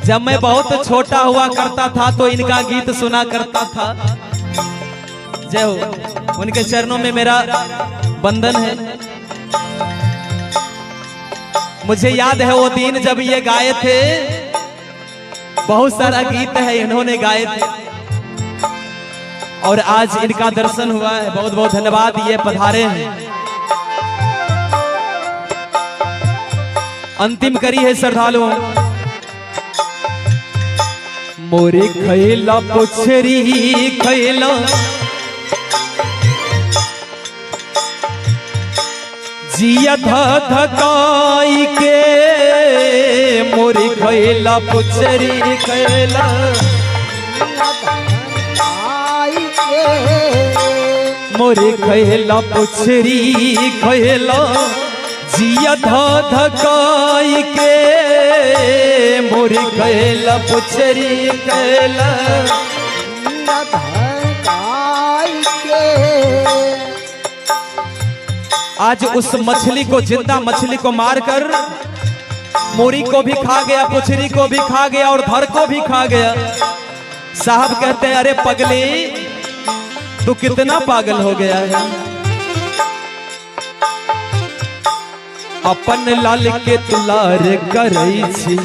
जब मैं बहुत छोटा हुआ करता था तो इनका गीत सुना करता था। जय हो। उनके चरणों में मेरा वंदन है। मुझे याद है वो दिन जब ये गाए थे, बहुत सारा गीत है इन्होंने गाए थे, और आज इनका दर्शन हुआ है। बहुत बहुत धन्यवाद, ये पधारे हैं। अंतिम करी है श्रद्धालुओं। मोरे खैला पुछरी खैला जिया धकाई के मोरी खैला पुचरी खैला आई के मोरी खैला पुचरी खैला जिया धकाई के मोरी खैला पुचरी खैला आई के आज उस मछली को, जिंदा मछली को मारकर मोरी को भी खा गया, पुछरी को भी खा गया और धर को भी खा गया। साहब कहते हैं अरे पगली तू कितना पागल हो गया है। अपन लाल के तुलार करई छी,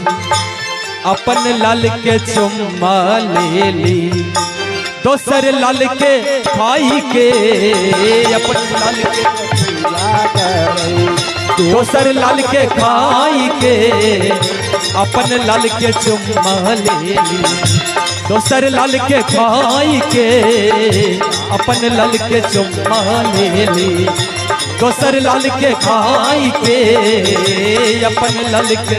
अपन लाल के चुम्मा ले ली, दोसर लाल के खाई के अपन लाल के दोसर लाल के खाई के अपन लाल के चुम्मा ले ली, दोसर लाल के खाई के अपन लाल के चुम्मा ले ली, दोसर लाल के खाई के अपन लाल के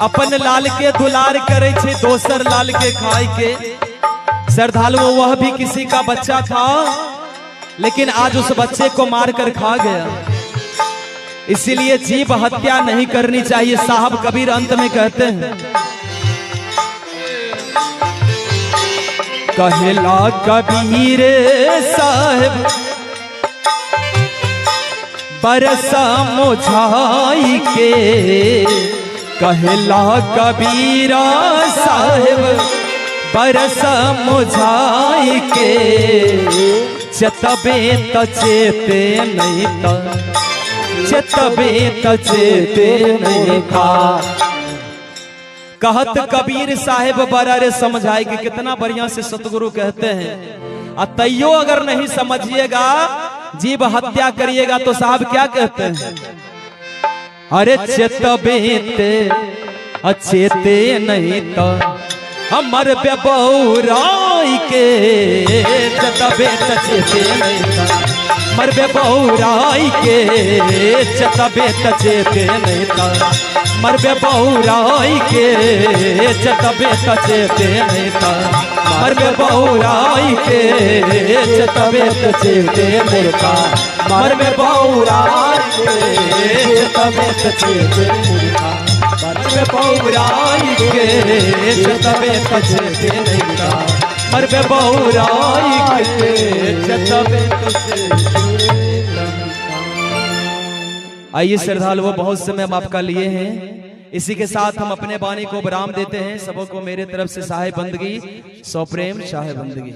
अपन लाल के दुलार करे छे, दोसर लाल के खाई के। श्रद्धालु वह भी किसी का बच्चा था, लेकिन आज उस बच्चे को मारकर खा गया। इसीलिए जीव हत्या नहीं करनी चाहिए। साहब कबीर अंत में कहते हैं, कहला कबीर साहब बरसा मुझाई के, कहला कबीरा साहब बरसा मुझाई के, चतबे तचेते नहीं था, चतबे तचेते नहीं था। कहत कबीर साहेब बरा रे समझाए कि कितना बढ़िया से सतगुरु कहते हैं। तैयो अगर नहीं समझिएगा, जीव हत्या करिएगा तो साहब क्या कहते हैं, अरे चेतबे ते अचेते नहीं था, हमर बेबौराई के चतबे तचेते नहीं था, मरबे बहुराई के चतबे तचेते नहीं था, मरबे बहुराई के चतबे तचेते नहीं था, मरबे बहुराई के चतबे तचेते नहीं था, मरबे बहुराई के चतबे तचेते नहीं था, मरबे बहुराई के चतबे तचेते नहीं था, मरबे बहुराई के चतबे तचेते। आइए श्रद्धालु, वो बहुत समय हम आपका लिए हैं। इसी के साथ हम अपने वाणी को विराम देते हैं। सबों को मेरे तरफ से साहे बंदगी, सौ प्रेम साहे बंदगी।